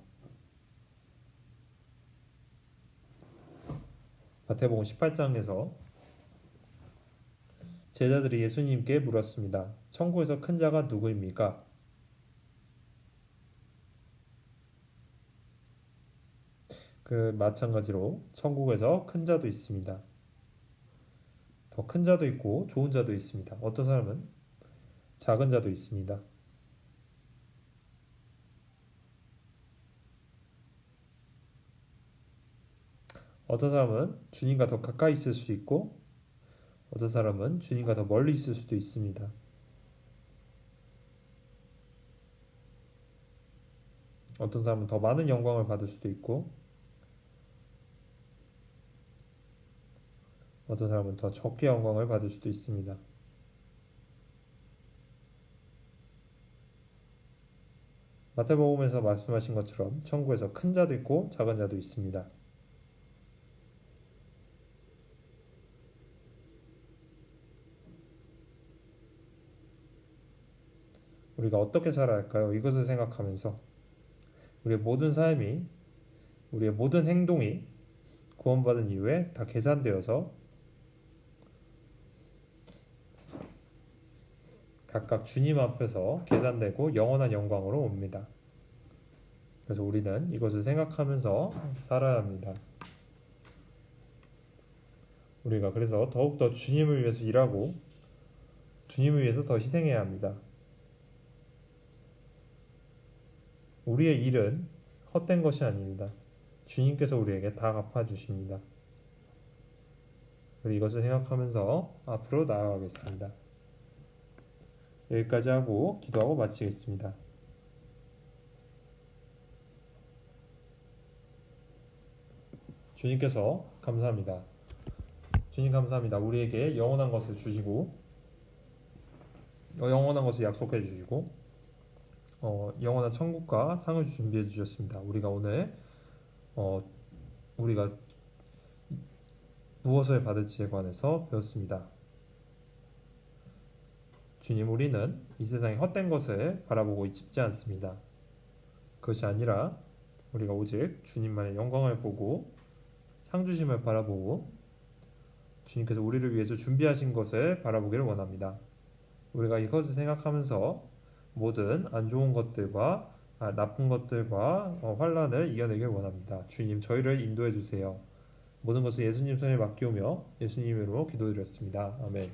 마태복음 18장에서 제자들이 예수님께 물었습니다. 천국에서 큰 자가 누구입니까? 그 마찬가지로 천국에서 큰 자도 있습니다. 더 큰 자도 있고 좋은 자도 있습니다. 어떤 사람은 작은 자도 있습니다. 어떤 사람은 주님과 더 가까이 있을 수 있고 어떤 사람은 주님과 더 멀리 있을 수도 있습니다. 어떤 사람은 더 많은 영광을 받을 수도 있고 어떤 사람은 더 적게 영광을 받을 수도 있습니다. 마태복음에서 말씀하신 것처럼 천국에서 큰 자도 있고 작은 자도 있습니다. 우리가 어떻게 살아야 할까요? 이것을 생각하면서 우리의 모든 삶이, 우리의 모든 행동이 구원받은 이후에 다 계산되어서 각각 주님 앞에서 계산되고 영원한 영광으로 옵니다. 그래서 우리는 이것을 생각하면서 살아야 합니다. 우리가 그래서 더욱더 주님을 위해서 일하고 주님을 위해서 더 희생해야 합니다. 우리의 일은 헛된 것이 아닙니다. 주님께서 우리에게 다 갚아주십니다. 그리고 이것을 생각하면서 앞으로 나아가겠습니다. 여기까지 하고 기도하고 마치겠습니다. 주님께서 감사합니다. 주님 감사합니다. 우리에게 영원한 것을 주시고 영원한 것을 약속해 주시고 영원한 천국과 상을 준비해 주셨습니다. 우리가 오늘 우리가 무엇을 받을지에 관해서 배웠습니다. 주님, 우리는 이 세상의 헛된 것을 바라보고 있지 않습니다. 그것이 아니라 우리가 오직 주님만의 영광을 보고 상 주심을 바라보고 주님께서 우리를 위해서 준비하신 것을 바라보기를 원합니다. 우리가 이것을 생각하면서 모든 안 좋은 것들과 나쁜 것들과 환란을 이겨내길 원합니다. 주님, 저희를 인도해 주세요. 모든 것을 예수님 손에 맡기오며 예수님으로 기도드렸습니다. 아멘.